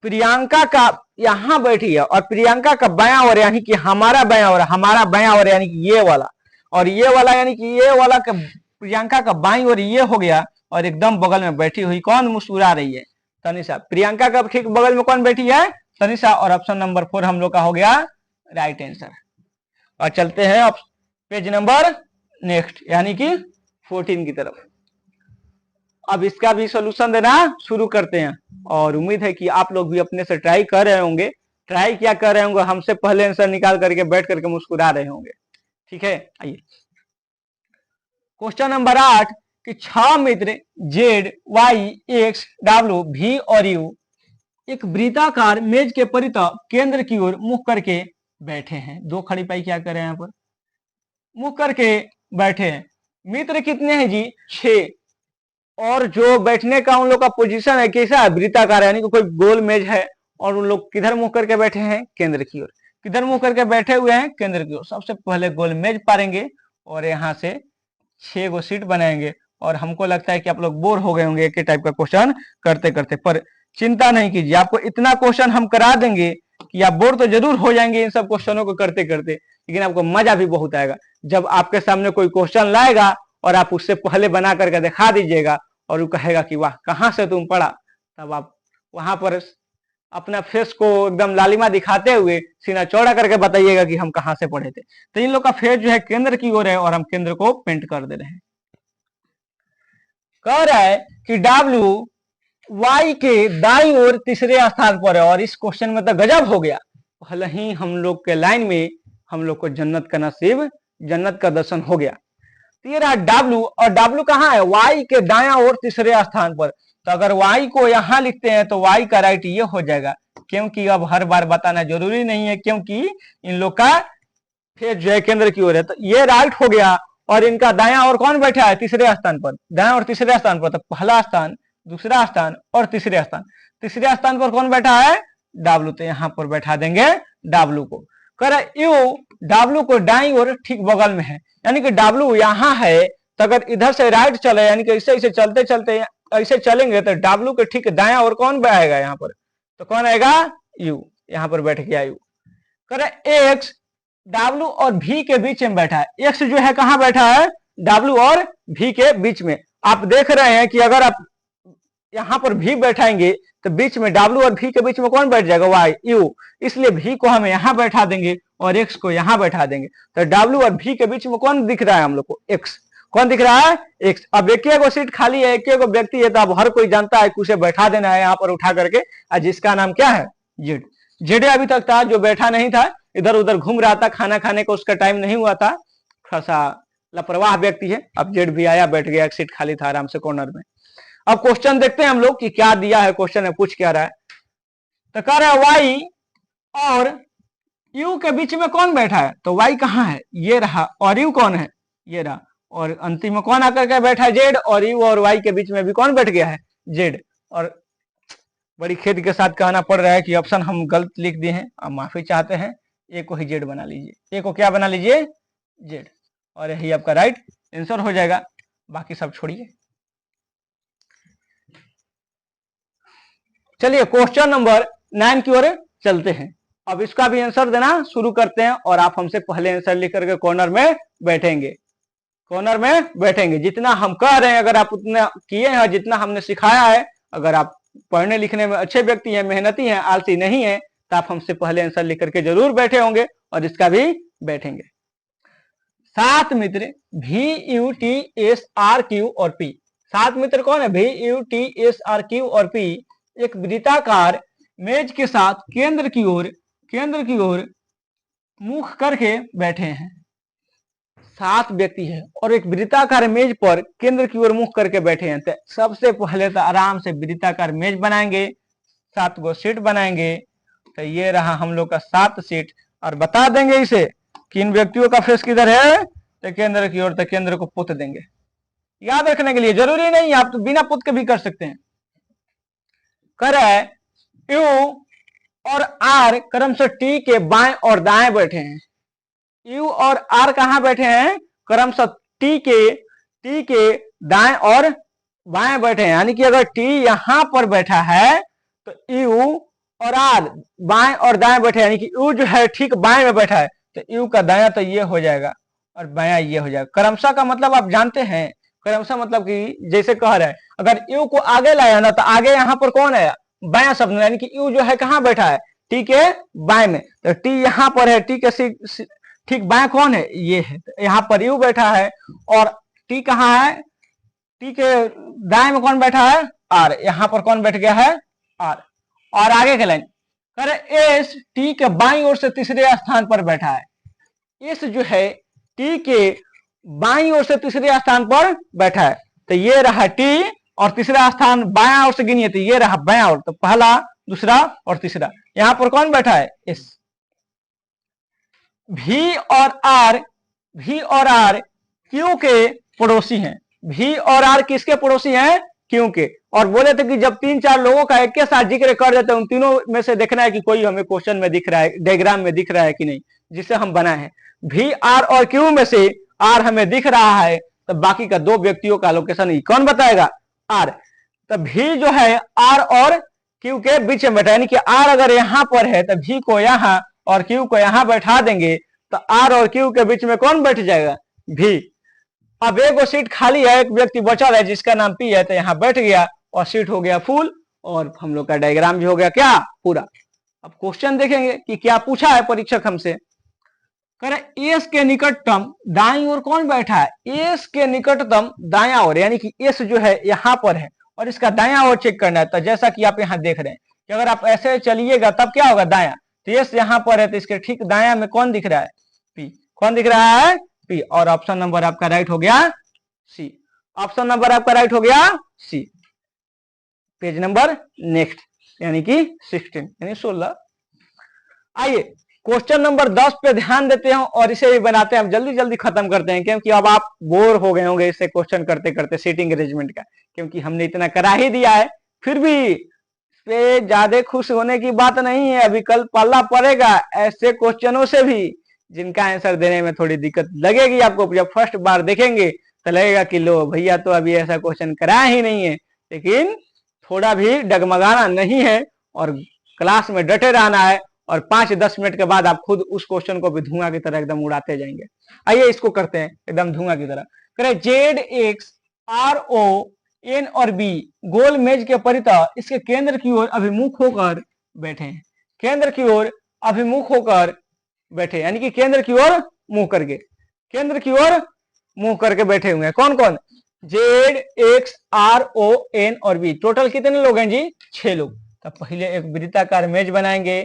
प्रियंका का यहाँ बैठी है। और प्रियंका का बायां ओर यानी कि हमारा बायां ओर, हमारा बायां ओर यानी कि ये वाला, और ये वाला यानी कि ये वाला का प्रियंका का बाईं ओर ये हो गया। और एकदम बगल में बैठी हुई कौन मुस्कुरा रही है? तनिषा। प्रियंका का ठीक बगल में कौन बैठी है? तनिषा। और ऑप्शन नंबर 4 हम लोग का हो गया राइट आंसर। और चलते हैं पेज नंबर नेक्स्ट, यानी कि 14 की तरफ। अब इसका भी सॉल्यूशन देना शुरू करते हैं, और उम्मीद है कि आप लोग भी अपने से ट्राई कर रहे होंगे। ट्राई क्या कर रहे होंगे? हमसे पहले आंसर निकाल करके बैठ करके मुस्कुरा रहे होंगे। ठीक है। आइए क्वेश्चन नंबर 8 कि 6 मित्र जेड वाई एक्स डब्ल्यू भी और यू एक वृत्ताकार मेज के परितः केंद्र की ओर मुख करके बैठे हैं। दो खड़ी पाई क्या कर रहे हैं, यहाँ पर मुख करके बैठे हैं। मित्र कितने हैं जी? 6। और जो बैठने का उन लोग का पोजीशन है कैसा है? वृत्ताकार, यानी कि कोई गोल मेज है और उन लोग किधर मुख करके बैठे हैं? केंद्र की ओर। किधर मुख करके बैठे हुए हैं? केंद्र की ओर। सबसे पहले गोल मेज पारेंगे और यहाँ से 6 गो सीट बनाएंगे। और हमको लगता है कि आप लोग बोर हो गए होंगे एक ही टाइप का क्वेश्चन करते करते, पर चिंता नहीं कीजिए, आपको इतना क्वेश्चन हम करा देंगे कि आप बोर तो जरूर हो जाएंगे इन सब क्वेश्चनों को करते करते, लेकिन आपको मजा भी बहुत आएगा जब आपके सामने कोई क्वेश्चन लाएगा और आप उससे पहले बना करके दिखा दीजिएगा और वो कहेगा कि वाह कहाँ से तुम पढ़ा, तब आप वहां पर अपना फेस को एकदम लालिमा दिखाते हुए सीना चौड़ा करके बताइएगा कि हम कहाँ से पढ़े थे। तो इन लोग का फेस जो है केंद्र की ओर है और हम केंद्र को पेंट कर दे रहे हैं। कह रहा है कि डब्ल्यू वाई के दाईं ओर तीसरे स्थान पर है। और इस क्वेश्चन में तो गजब हो गया, भले ही हम लोग के लाइन में हम लोग को जन्नत का नसीब, जन्नत का दर्शन हो गया। तो ये रहा डब्ल्यू, और डब्ल्यू कहाँ है? वाई के दाया ओर तीसरे स्थान पर। तो अगर वाई को यहां लिखते हैं तो वाई का राइट ये हो जाएगा, क्योंकि अब हर बार बताना जरूरी नहीं है, क्योंकि इन लोग का फेस जो है केंद्र की ओर है। तो ये राइट हो गया। और इनका दाया और कौन बैठा है? तीसरे स्थान पर। दाया और तीसरे स्थान पर, तो पहला स्थान, दूसरा स्थान और तीसरे स्थान। तीसरे स्थान पर कौन बैठा है? डब्ल्यू। तो यहाँ पर बैठा देंगे डब्ल्यू को। कर यू डब्ल्यू को दाईं ओर ठीक बगल में है, यानी कि डब्ल्यू यहाँ है, तो अगर इधर से राइट चले, यानी कि ऐसे ऐसे चलते चलते ऐसे चलेंगे तो डब्ल्यू के ठीक दाया और कौन आएगा यहाँ पर? तो कौन आएगा? यू। यहाँ पर बैठ गया यू। कर एक्स डब्ल्यू और भी के बीच में बैठा है। एक्स जो है कहाँ बैठा है? डब्ल्यू और भी के बीच में। आप देख रहे हैं कि अगर आप यहाँ पर भी बैठाएंगे तो बीच में डब्ल्यू और भी के बीच में कौन बैठ जाएगा? Y, U. इसलिए भी को हम यहाँ बैठा देंगे और एक्स को यहाँ बैठा देंगे। तो डब्ल्यू और भी के बीच में कौन दिख रहा है हम लोग को? एक्स। कौन दिख रहा है? एक्स। अब एक गो सीट खाली है, एक गो व्यक्ति है, तो अब हर कोई जानता है कि उसे बैठा देना है यहाँ पर उठा करके, और जिसका नाम क्या है? जेड। जेडे अभी तक था जो बैठा नहीं था, इधर उधर घूम रहा था, खाना खाने को उसका टाइम नहीं हुआ था, थोड़ा सा लापरवाह व्यक्ति है। अब जेड भी आया, बैठ गया, एक सीट खाली था आराम से कॉर्नर में। अब क्वेश्चन देखते हैं हम लोग कि क्या दिया है क्वेश्चन में, पूछ क्या रहा है। तो कह रहा है वाई और यू के बीच में कौन बैठा है? तो वाई कहाँ है? ये रहा। और यू कौन है? ये रहा। और अंतिम में कौन आकर के बैठा है? जेड। और यू और वाई के बीच में भी कौन बैठ गया है? जेड। और बड़ी खेद के साथ कहना पड़ रहा है कि ऑप्शन हम गलत लिख दिए हैं, अब माफी चाहते हैं। ए को ही जेड बना लीजिए। ए को क्या बना लीजिए? जेड। और यही आपका राइट आंसर हो जाएगा, बाकी सब छोड़िए। चलिए क्वेश्चन नंबर 9 की ओर चलते हैं। अब इसका भी आंसर देना शुरू करते हैं और आप हमसे पहले आंसर लिख करके कॉर्नर में बैठेंगे। कॉर्नर में बैठेंगे। जितना हम कह रहे हैं अगर आप उतना किए हैं, जितना हमने सिखाया है, अगर आप पढ़ने लिखने में अच्छे व्यक्ति हैं, मेहनती हैं, आलसी नहीं है, तो आप हमसे पहले आंसर लिख करके जरूर बैठे होंगे और इसका भी बैठेंगे। 7 मित्र भी U T S R Q और पी। 7 मित्र कौन है? भी U T S R Q और पी एक वृत्ताकार मेज के साथ केंद्र की ओर मुख करके बैठे हैं। 7 व्यक्ति है और एक वृत्ताकार मेज पर केंद्र की ओर मुख करके बैठे हैं। तो सबसे पहले तो आराम से वृत्ताकार मेज बनाएंगे, 7 गो सीट बनाएंगे। तो ये रहा हम लोग का 7 सीट, और बता देंगे इसे कि इन व्यक्तियों का फेस किधर है? तो केंद्र की ओर। तो केंद्र को पुत देंगे। याद रखने के लिए जरूरी नहीं, आप तो बिना पुत के भी कर सकते हैं। करे यू और आर क्रमशः टी के बाएं और दाएं बैठे हैं। यू और आर कहां बैठे हैं? क्रमशः टी के दाएं और बाएं बैठे हैं। यानी कि अगर टी यहां पर बैठा है तो यू और आर बाएं और दाएं बैठे, यानी कि यू जो है ठीक बाएं में बैठा है, तो यू का दाया तो ये हो जाएगा और बाया ये हो जाएगा। क्रमशः का मतलब आप जानते हैं, क्रमशः मतलब कि जैसे कह रहे हैं अगर यू को आगे लाया ना, तो आगे यहाँ पर कौन आया? बाया शब्द, यानी कि यू जो है कहाँ बैठा है? टी के बाएं में। तो टी यहाँ पर है, टी के ठीक बाएं कौन है? ये है। तो यहाँ पर यू बैठा है और टी कहाँ है? टी के दाएं में कौन बैठा है? आर। यहाँ पर कौन बैठ गया है? आर। और आगे के लाइन करे एस टी के बाईं ओर से तीसरे स्थान पर बैठा है। एस जो है टी के बाईं ओर से तीसरे स्थान पर बैठा है। तो ये रहा टी और तीसरा स्थान बायां ओर से गिनिए तो ये रहा बायां ओर। तो पहला, दूसरा और तीसरा। यहां पर कौन बैठा है? एस। भी और आर क्यू के पड़ोसी हैं। भी और आर किसके पड़ोसी हैं? क्यू के। और बोले थे कि जब 3-4 लोगों का एक के साथ जिक्र कर देते हैं, उन तीनों में से देखना है कि कोई हमें क्वेश्चन में दिख रहा है, डायग्राम में दिख रहा है कि नहीं, जिसे हम बनाए हैं। भी आर और क्यू में से आर हमें दिख रहा है, तो बाकी का 2 व्यक्तियों का लोकेशन कौन बताएगा? आर। तो भी जो है आर और क्यू के बीच में बैठा, यानी कि आर अगर यहां पर है तो भी को यहां और क्यू को यहां बैठा देंगे, तो आर और क्यू के बीच में कौन बैठ जाएगा? भी। अब एक सीट खाली है, एक व्यक्ति बचा है जिसका नाम पी है, तो यहां बैठ गया और सीट हो गया फुल, और हम लोग का डायग्राम भी हो गया क्या? पूरा। अब क्वेश्चन देखेंगे कि क्या पूछा है परीक्षक हमसे। कह रहे एस के निकटतम दाईं ओर कौन बैठा है? एस के निकटतम दायां ओर, यानी कि एस जो है यहां पर है और इसका दायां ओर चेक करना है। तो जैसा कि आप यहां देख रहे हैं कि अगर आप ऐसे चलिएगा तब क्या होगा? दायां। तो एस यहां पर है, तो इसके ठीक दायां में कौन दिख रहा है? पी। कौन दिख रहा है? पी। और ऑप्शन नंबर आपका राइट हो गया सी। ऑप्शन नंबर आपका राइट हो गया सी। पेज नंबर नेक्स्ट, यानी कि 16, यानी 16। आइए क्वेश्चन नंबर 10 पे ध्यान देते हैं और इसे भी बनाते हैं। हम जल्दी जल्दी खत्म करते हैं, क्योंकि अब आप बोर हो गए होंगे इससे क्वेश्चन करते करते सीटिंग अरेंजमेंट का, क्योंकि हमने इतना करा ही दिया है। फिर भी पे ज्यादा खुश होने की बात नहीं है, अभी कल पल्ला पड़ेगा ऐसे क्वेश्चनों से भी जिनका आंसर देने में थोड़ी दिक्कत लगेगी आपको। जब फर्स्ट बार देखेंगे तो लगेगा कि लो भैया तो अभी ऐसा क्वेश्चन करा ही नहीं है, लेकिन थोड़ा भी डगमगाना नहीं है और क्लास में डटे रहना है, और 5-10 मिनट के बाद आप खुद उस क्वेश्चन को भी धुआं की तरह एकदम उड़ाते जाएंगे। आइए इसको करते हैं एकदम धुआं की तरह। करें Z X R O N और बी गोल मेज के परितः इसके केंद्र की ओर अभिमुख होकर बैठे हैं। केंद्र की ओर अभिमुख होकर बैठे, यानी कि केंद्र की ओर मुंह करके, केंद्र की ओर मुंह करके बैठे हुए हैं। कौन कौन? Z X R O N और बी। टोटल कितने लोग हैं जी? 6 लोग। तो पहले एक वृत्ताकार मेज बनाएंगे,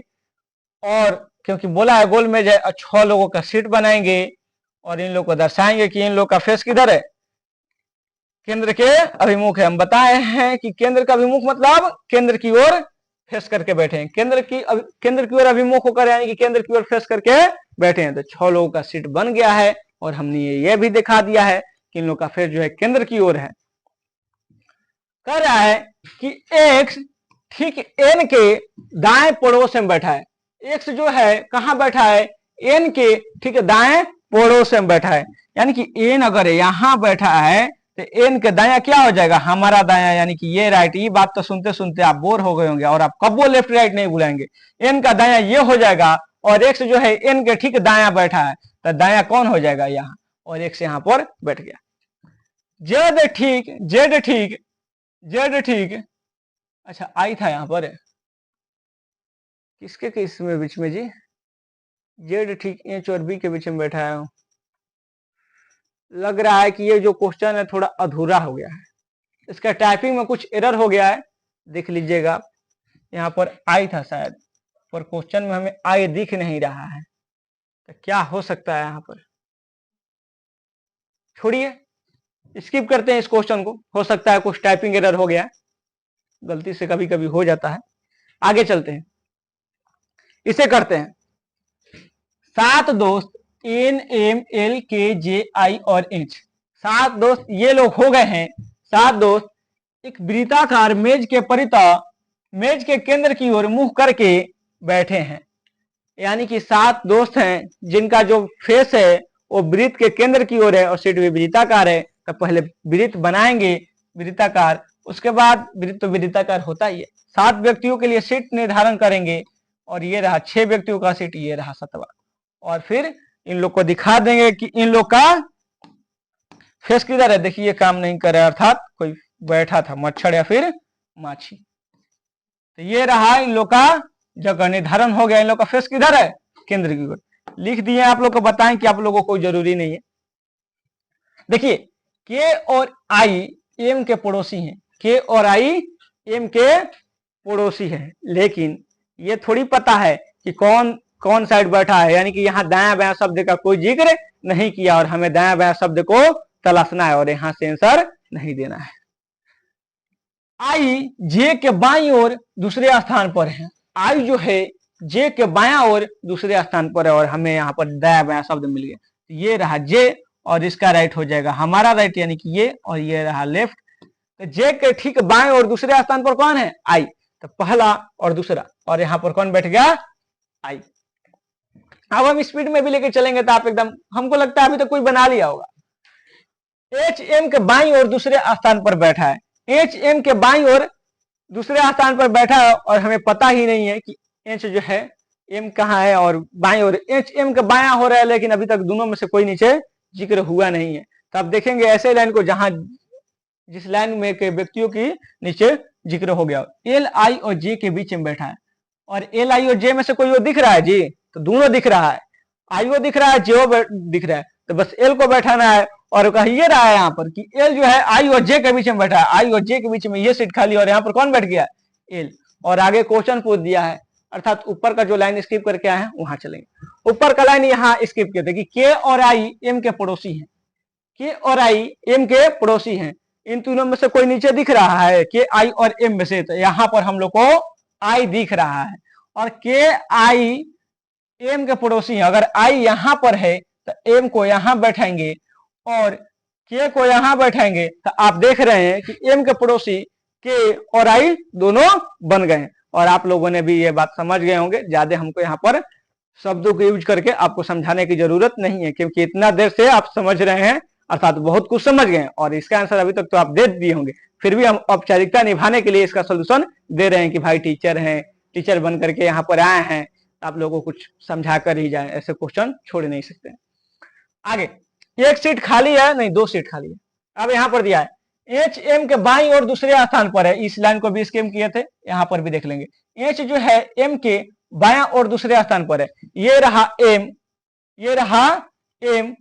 और क्योंकि बोला है गोल मेज है, 6 लोगों का सीट बनाएंगे और इन लोग को दर्शाएंगे कि इन लोग का फेस किधर है? केंद्र के अभिमुख है। हम बताए हैं कि केंद्र का अभिमुख मतलब केंद्र की ओर फेस करके बैठे हैं। केंद्र की ओर अभिमुख होकर, यानी कि केंद्र की ओर फेस करके बैठे हैं। तो 6 लोगों का सीट बन गया है, और हमने ये भी दिखा दिया है कि इन लोग का फेस जो है केंद्र की ओर है। कह रहा है कि एक्स ठीक एन के दाएं पड़ोस में बैठा है। एक्स जो है कहां बैठा है? एन के ठीक दाएं पड़ोस में बैठा है, यानी कि एन अगर यहां बैठा है तो एन के दाया क्या हो जाएगा? हमारा दाया, यानी कि ये राइट। ये बात तो सुनते सुनते आप बोर हो गए होंगे और आप कब वो लेफ्ट राइट नहीं बुलाएंगे। एन का दाया ये हो जाएगा, और एक्स जो है एन के ठीक दाया बैठा है, तो दाया कौन हो जाएगा? यहाँ, और एक्स यहाँ पर बैठ गया। जेड ठीक, जेड ठीक, जेड ठीक, अच्छा आई था यहाँ पर, किसके किस में बीच में जी? जेड ठीक एच और बी के बीच में बैठा है। लग रहा है कि ये जो क्वेश्चन है थोड़ा अधूरा हो गया है, इसका टाइपिंग में कुछ एरर हो गया है। देख लीजिएगा, यहाँ पर आई था शायद, पर क्वेश्चन में हमें आई दिख नहीं रहा है, तो क्या हो सकता है यहाँ पर? छोड़िए, स्किप करते हैं इस क्वेश्चन को। हो सकता है कुछ टाइपिंग एरर हो गया है, गलती से कभी कभी हो जाता है। आगे चलते हैं, इसे करते हैं। 7 दोस्त एन एम एल के जे आई और एच, 7 दोस्त ये लोग हो गए हैं। 7 दोस्त एक वृत्ताकार मेज के परितः मेज के केंद्र की ओर मुंह करके बैठे हैं, यानी कि 7 दोस्त हैं जिनका जो फेस है वो वृत्त के केंद्र की ओर है और सीट भी वृत्ताकार है। तो पहले वृत्त बनाएंगे वृत्ताकार, उसके बाद वृत्त तो वृत्ताकार होता ही है। 7 व्यक्तियों के लिए सीट निर्धारण करेंगे, और ये रहा 6 व्यक्तियों का सीट, ये रहा 7वां। और फिर इन लोग को दिखा देंगे कि इन लोग का फेस किधर है। देखिए ये काम नहीं कर रहा, अर्थात कोई बैठा था, मच्छर या फिर माछी। तो ये रहा इन लोग का जगह निर्धारण हो गया। इन लोग का फेस किधर है? केंद्र की ओर। लिख दिए, आप लोग को बताएं कि आप लोगों को कोई जरूरी नहीं है। देखिए के और आई एम के पड़ोसी हैं, के और आई एम के पड़ोसी हैं, लेकिन ये थोड़ी पता है कि कौन कौन साइड बैठा है, यानी कि यहाँ दाया बाया शब्द का कोई जिक्र नहीं किया और हमें दाया बाया शब्द को तलाशना है और यहाँ से आंसर नहीं देना है। आई जे के बाईं ओर दूसरे स्थान पर है, आई जो है जे के बाया ओर दूसरे स्थान पर है और हमें यहाँ पर दाया बाया शब्द मिल गया। ये रहा जे और इसका राइट हो जाएगा हमारा राइट, यानी कि ये, और ये रहा लेफ्ट। तो जे के ठीक बाएं और दूसरे स्थान पर कौन है, आई। तो पहला और दूसरा, और यहाँ पर कौन बैठ गया, आई। अब हम स्पीड में भी लेके चलेंगे तो आप एकदम, हमको लगता है अभी तो कोई बना लिया होगा। एच एम के बाईं ओर दूसरे स्थान पर बैठा है, एच एम के बाईं ओर दूसरे स्थान पर बैठा है और हमें पता ही नहीं है कि एच जो है एम कहाँ है और बाईं ओर एच एम के बाया हो रहा है, लेकिन अभी तक दोनों में से कोई नीचे जिक्र हुआ नहीं है। तो आप देखेंगे ऐसे लाइन को जहां जिस लाइन में के व्यक्तियों की नीचे जिक्र हो गया, एल आई और जे के बीच में बैठा है और एल आई और जे में से कोई वो दिख रहा है जी, तो दोनों दिख रहा है, आई वो दिख रहा है, जे वो दिख रहा है, तो बस एल को बैठाना है। और कहिए रहा है यहाँ पर कि एल जो है आई और जे के बीच में बैठा है, आई और जे के बीच में ये सीट खाली और यहाँ पर कौन बैठ गया, एल। और आगे क्वेश्चन पूछ दिया है, अर्थात ऊपर का जो लाइन स्किप करके आए हैं वहां चलेंगे। ऊपर का लाइन यहाँ स्किप किए थे कि के और आई एम के पड़ोसी हैं, के और आई एम के पड़ोसी हैं, इन तीनों में से कोई नीचे दिख रहा है के आई और एम में से, तो यहाँ पर हम लोग को आई दिख रहा है और के आई एम के पड़ोसी हैं। अगर आई यहाँ पर है तो एम को यहाँ बैठाएंगे और के को यहाँ बैठाएंगे, तो आप देख रहे हैं कि एम के पड़ोसी के और आई दोनों बन गए। और आप लोगों ने भी ये बात समझ गए होंगे, ज्यादा हमको यहाँ पर शब्दों को यूज करके आपको समझाने की जरूरत नहीं है, क्योंकि इतना देर से आप समझ रहे हैं, अर्थात बहुत कुछ समझ गए और इसका आंसर अभी तक तो आप दे दिए होंगे। फिर भी हम औपचारिकता निभाने के लिए इसका सोल्यूशन दे रहे हैं कि भाई टीचर हैं, टीचर बन करके यहाँ पर आए हैं, आप लोगों को कुछ समझा कर ही जाए, ऐसे क्वेश्चन छोड़ नहीं सकते। आगे एक सीट खाली है, नहीं दो सीट खाली है। अब यहाँ पर दिया है एच एम के बाईं और दूसरे स्थान पर है, इस लाइन को भी स्किम किए थे, यहाँ पर भी देख लेंगे। एच जो है एम के बायां और दूसरे स्थान पर है, ये रहा एम, ये रहा एम,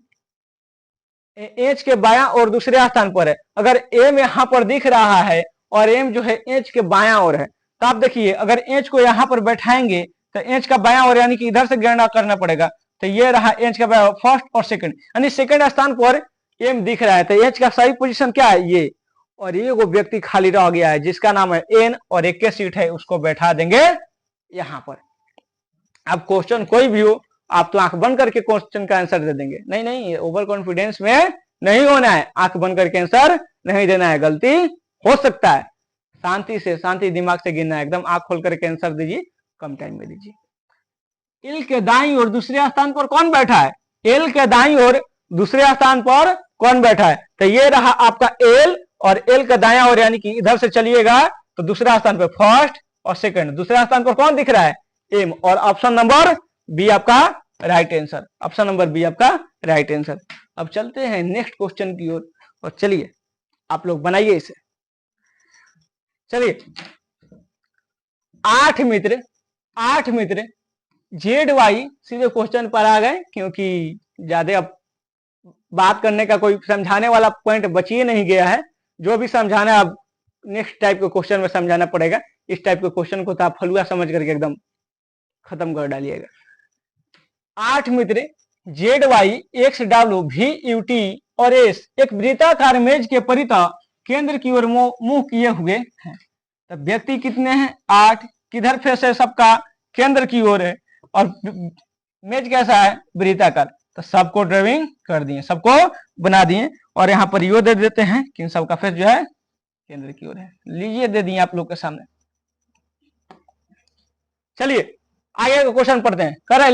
एच के बायां और दूसरे स्थान पर है। अगर एम यहाँ पर दिख रहा है और एम जो है एच के बायां ओर है, तो आप देखिए अगर एच को यहाँ पर बैठाएंगे तो एच का बायां ओर यानी कि इधर से गणना करना पड़ेगा, तो ये रहा एच का बायां फर्स्ट और सेकंड, यानी सेकंड स्थान पर एम दिख रहा है, तो एच का सही पोजीशन क्या है, ये। और ये वो व्यक्ति खाली रह गया है जिसका नाम है एन और एक के सीट है, उसको बैठा देंगे यहाँ पर। अब क्वेश्चन कोई भी हो, आप तो आंख बंद करके क्वेश्चन का आंसर दे देंगे, नहीं नहीं, ओवर कॉन्फिडेंस में नहीं होना है, आंख बंद करके आंसर नहीं देना है, गलती हो सकता है, शांति से, शांति दिमाग से गिनना है, एकदम आंख खोल करके आंसर दीजिए, कम टाइम में दीजिए। एल के दाईं ओर दूसरे स्थान पर कौन बैठा है, एल के दाईं ओर दूसरे स्थान पर कौन बैठा है, तो ये रहा आपका एल और एल का दायां ओर, यानी कि इधर से चलिएगा तो दूसरा स्थान पर फर्स्ट और सेकंड, दूसरा स्थान पर कौन दिख रहा है, एम। और ऑप्शन नंबर बी आपका right answer, option number B आपका राइट आंसर। अब चलते हैं नेक्स्ट क्वेश्चन की ओर और चलिए आप लोग बनाइए इसे। चलिए 8 मित्र जेड वाई, सीधे क्वेश्चन पर आ गए, क्योंकि ज्यादा अब बात करने का कोई समझाने वाला पॉइंट बच ही नहीं गया है, जो भी समझाना है अब नेक्स्ट टाइप के क्वेश्चन में समझाना पड़ेगा। इस टाइप के क्वेश्चन को तो आप फलुआ समझ करके एकदम खत्म कर डालिएगा। 8 मित्र जेड वाई एक्स डब्ल्यू भी यू टी और एस एक वृत्ताकार मेज के परितः केंद्र की ओर मुंह किए हुए हैं। तो व्यक्ति कितने हैं, 8, किधर फेस है सबका, केंद्र की ओर है, और मेज कैसा है, वृत्ताकार। तो सबको ड्राइंग कर दिए, सबको बना दिए, और यहाँ पर यो दे देते हैं कि सबका फेस जो है केंद्र की ओर है, लीजिए दे दिए आप लोग के सामने। चलिए आगे का क्वेश्चन पढ़ते हैं। कह रहे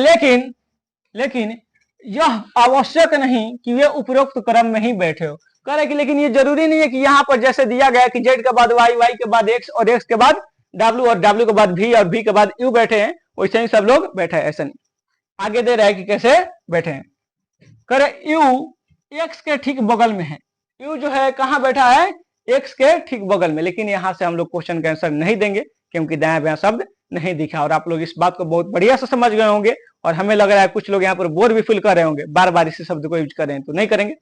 लेकिन यह आवश्यक नहीं कि वे उपरोक्त क्रम में ही बैठे हो। कह रहे कि लेकिन ये जरूरी नहीं है कि यहाँ पर जैसे दिया गया कि जेड के बाद वाई, वाई के बाद एक्स और एक्स के बाद डब्ल्यू और डब्ल्यू के बाद भी और भी के बाद यू बैठे हैं, वैसे ही सब लोग बैठे हैं, ऐसा नहीं। आगे दे रहा है कि कैसे बैठे हैं। कह रहे यू एक्स के ठीक बगल में है, यू जो है कहाँ बैठा है, एक्स के ठीक बगल में, लेकिन यहाँ से हम लोग क्वेश्चन का आंसर नहीं देंगे क्योंकि दायां बायां शब्द नहीं दिखा। और आप लोग इस बात को बहुत बढ़िया से समझ गए होंगे, और हमें लग रहा है कुछ लोग यहाँ पर बोर भी फील कर रहे होंगे, बार बार इस शब्द को यूज कर रहे हैं, तो नहीं करेंगे,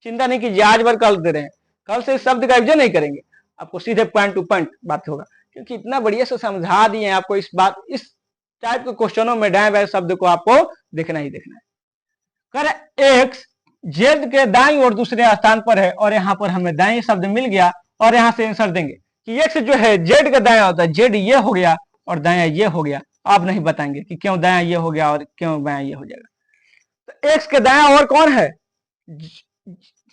चिंता नहीं कीजिए, आज बार कल दे रहे हैं, कल से इस शब्द का यूज नहीं करेंगे, आपको सीधे पॉइंट टू पॉइंट बात होगा, क्योंकि इतना बढ़िया से समझा दिए आपको इस टाइप के क्वेश्चनों में दाएं बाएं शब्द को आपको देखना ही देखना है। कर एक्स जेड के दाईं और दूसरे स्थान पर है और यहाँ पर हमें दाईं शब्द मिल गया और यहाँ से आंसर देंगे कि एक्स जो है जेड का दाया होता है, जेड ये हो गया और दाया ये हो गया। आप नहीं बताएंगे कि क्यों दाया ये हो गया और क्यों बाया ये हो जाएगा। तो एक्स के दाया और कौन है,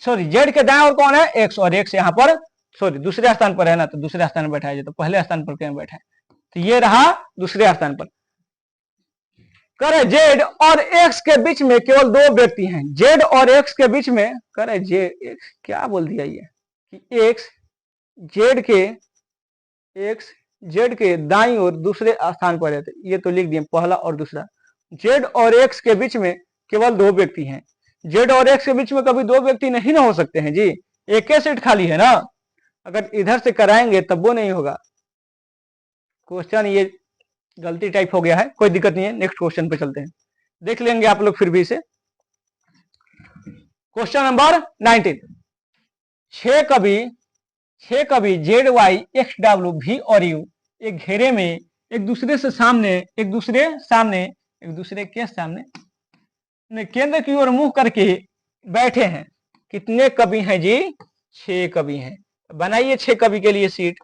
सॉरी जेड के दाया और कौन है, एक्स, और एक्स यहाँ पर सॉरी दूसरे स्थान पर है ना, तो दूसरे स्थान पर बैठा है, तो पहले स्थान पर क्यों बैठा है, तो ये रहा दूसरे स्थान पर। करे जेड और एक्स के बीच में केवल दो व्यक्ति हैं, जेड और एक्स के बीच में, करे जेड क्या बोल दिया ये कि एक्स जेड के दाईं और दूसरे स्थान पर रहते, ये तो लिख दिए पहला और दूसरा। जेड और एक्स के बीच में केवल दो व्यक्ति हैं, जेड और एक्स के बीच में कभी दो व्यक्ति नहीं ना हो सकते हैं जी, एक ही सीट खाली है ना, अगर इधर से कराएंगे तब वो नहीं होगा। क्वेश्चन ये गलती टाइप हो गया है, कोई दिक्कत नहीं है, नेक्स्ट क्वेश्चन पे चलते हैं, देख लेंगे आप लोग फिर भी इसे। क्वेश्चन नंबर 19, छह कभी जेड वाई एक्स डब्ल्यू भी और यू एक घेरे में एक दूसरे के सामने केंद्र की ओर मुंह करके बैठे हैं। कितने कवि हैं जी, 6 कवि हैं। बनाइए 6 कवि के लिए सीट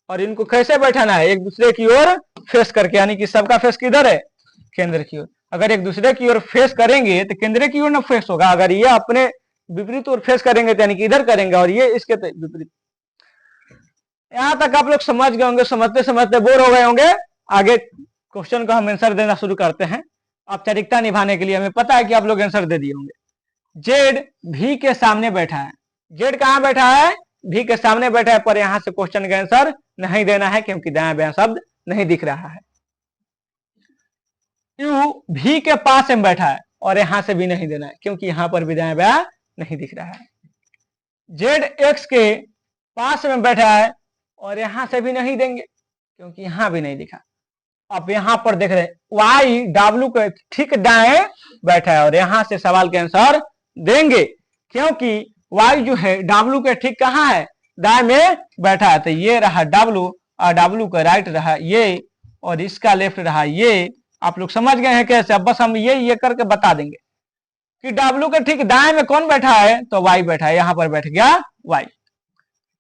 और इनको कैसे बैठाना है, एक दूसरे की ओर फेस करके, यानी कि सबका फेस किधर है, केंद्र की ओर। अगर एक दूसरे की ओर फेस करेंगे तो केंद्र की ओर ना फेस होगा, अगर ये अपने विपरीत ओर फेस करेंगे तो यानी कि इधर करेंगे और ये इसके विपरीत। यहां तक आप लोग समझ गए होंगे, समझते समझते बोर हो गए होंगे। आगे क्वेश्चन का हम आंसर देना शुरू करते हैं। औपचारिकता निभाने के लिए हमें पता है कि आप लोग आंसर दे दिए होंगे। जेड भी के सामने बैठा है, जेड कहां बैठा है, भी के सामने बैठा है, पर यहां से क्वेश्चन का आंसर नहीं देना है क्योंकि दायां बायां शब्द नहीं दिख रहा है। यू भी के पास में बैठा है और यहां से भी नहीं देना है क्योंकि यहां पर भी दायां बायां नहीं दिख रहा है। जेड एक्स के पास में बैठा है और यहां से भी नहीं देंगे क्योंकि यहां भी नहीं दिखा। अब यहां पर देख रहे हैं वाई डब्ल्यू के ठीक दाएं बैठा है और यहां से सवाल के आंसर देंगे क्योंकि वाई जो है डब्ल्यू के ठीक कहां है, दाएं में बैठा है। तो ये रहा डब्ल्यू और डब्ल्यू का राइट रहा ये और इसका लेफ्ट रहा ये। आप लोग समझ गए हैं कैसे, अब बस हम ये करके बता देंगे कि डब्ल्यू के ठीक दाएं में कौन बैठा है, तो वाई बैठा है, यहां पर बैठ गया वाई।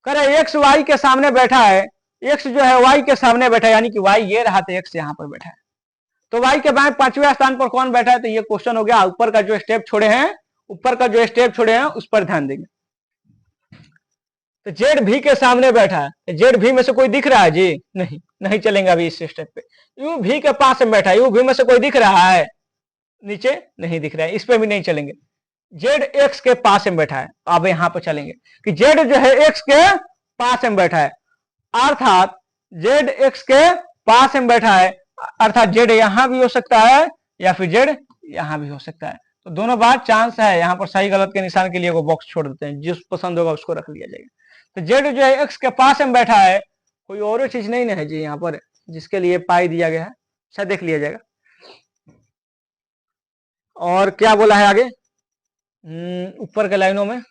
करे एक्स वाई के सामने बैठा है, एक्स जो है वाई के सामने बैठा है, यानी कि वाई ये रहा तो एक्स यहां पर बैठा है। तो वाई के बाएं 5वें स्थान पर कौन बैठा है, तो ये क्वेश्चन हो गया। ऊपर का जो स्टेप छोड़े हैं उस पर ध्यान देंगे। तो जेड भी के सामने बैठा है, जेड भी में से कोई दिख रहा है जी, नहीं चलेंगे अभी इस स्टेप पे। यू भी के पास में बैठा है, यू भी में से कोई दिख रहा है, नीचे नहीं दिख रहा है, इस पे भी नहीं चलेंगे। जेड एक्स के पास में बैठा है, अब यहां पर चलेंगे कि जेड जो है एक्स के पास में बैठा है, अर्थात जेड एक्स के पास में बैठा है, अर्थात जेड यहां भी हो सकता है या फिर जेड यहां भी हो सकता है। तो दोनों बार चांस है, यहां पर सही गलत के निशान के लिए वो बॉक्स छोड़ देते हैं, जिस पसंद होगा उसको रख लिया जाएगा। तो जेड जो है एक्स के पास में बैठा है, कोई और चीज नहीं है जी यहाँ पर जिसके लिए पाई दिया गया है, शायद देख लिया जाएगा। और क्या बोला है आगे ऊपर के लाइनों में,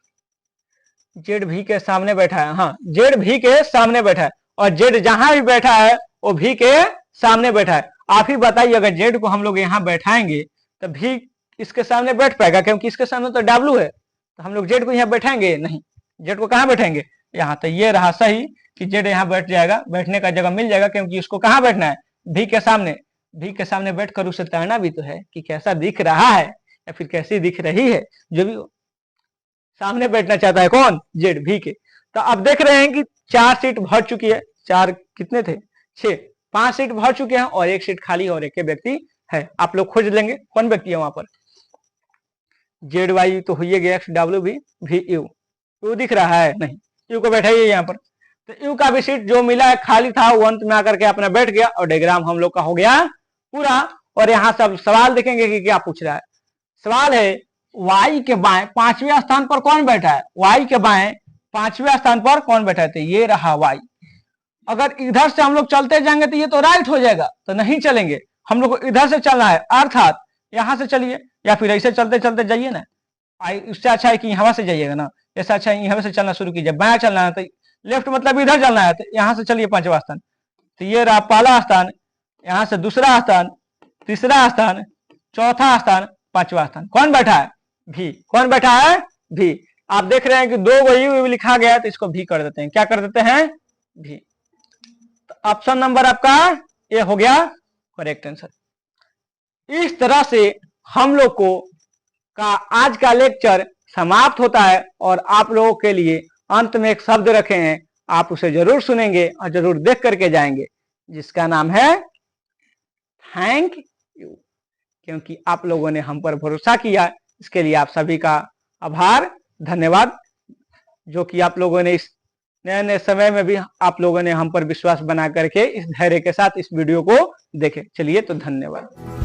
जेड भी के सामने बैठा है, हाँ जेड भी के सामने बैठा है और जेड जहां भी बैठा है वो भी के सामने बैठा है। आप ही बताइए अगर जेड को हम लोग यहाँ बैठाएंगे तो भी इसके सामने बैठ पाएगा, क्योंकि इसके सामने तो डब्ल्यू है, तो हम लोग जेड को यहाँ बैठाएंगे नहीं, जेड को कहाँ बैठाएंगे यहाँ। तो ये रहा सही कि जेड यहाँ बैठ जाएगा, बैठने का जगह मिल जाएगा क्योंकि उसको कहाँ बैठना है, भी के सामने बैठकर उसे तैरना भी तो है कि कैसा दिख रहा है या फिर कैसी दिख रही है, जो भी सामने बैठना चाहता है कौन, जेड भी के। तो अब देख रहे हैं कि 4 सीट भर चुकी है, 4 कितने थे 6, 5 सीट भर चुके हैं और 1 सीट खाली और एक व्यक्ति है। आप लोग खोज लेंगे कौन व्यक्ति है वहां पर। जेड वाई तो हो गया, एक्स डब्ल्यू भी यू दिख रहा है नहीं, यू को बैठाइए यहाँ पर। तो यू का भी सीट जो मिला है खाली था वो अंत में आकर के अपना बैठ गया और डायग्राम हम लोग का हो गया पूरा। और यहाँ सब सवाल देखेंगे कि क्या पूछ रहा है। सवाल है वाई के बाएं 5वें स्थान पर कौन बैठा है, वाई के बाएं 5वें स्थान पर कौन बैठा है, तो ये रहा वाई। अगर इधर से हम लोग चलते जाएंगे तो ये तो राइट हो जाएगा, तो नहीं चलेंगे, हम लोग को इधर से चलना है, अर्थात यहां से चलिए या फिर ऐसे चलते चलते जाइए ना। उससे अच्छा है कि यहाँ से जाइएगा ना, ऐसा अच्छा है यहाँ से चलना शुरू कीजिए। बाया चलना है तो लेफ्ट मतलब इधर चलना है, तो यहाँ से चलिए 5वां स्थान। तो ये रहा पहला स्थान, यहां से दूसरा स्थान, तीसरा स्थान, चौथा स्थान, पांचवा स्थान। कौन बैठा है? भी। कौन बैठा है? भी। आप देख रहे हैं कि दो वही लिखा गया है, तो इसको भी कर देते हैं। क्या कर देते हैं? भी। तो ऑप्शन नंबर आपका ए हो गया करेक्ट आंसर। इस तरह से हम लोग को का आज का लेक्चर समाप्त होता है और आप लोगों के लिए अंत में एक शब्द रखे हैं, आप उसे जरूर सुनेंगे और जरूर देख करके जाएंगे, जिसका नाम है थैंक यू। क्योंकि आप लोगों ने हम पर भरोसा किया, इसके लिए आप सभी का आभार, धन्यवाद। जो कि आप लोगों ने इस नए नए समय में भी आप लोगों ने हम पर विश्वास बना करके इस धैर्य के साथ इस वीडियो को देखे। चलिए तो धन्यवाद।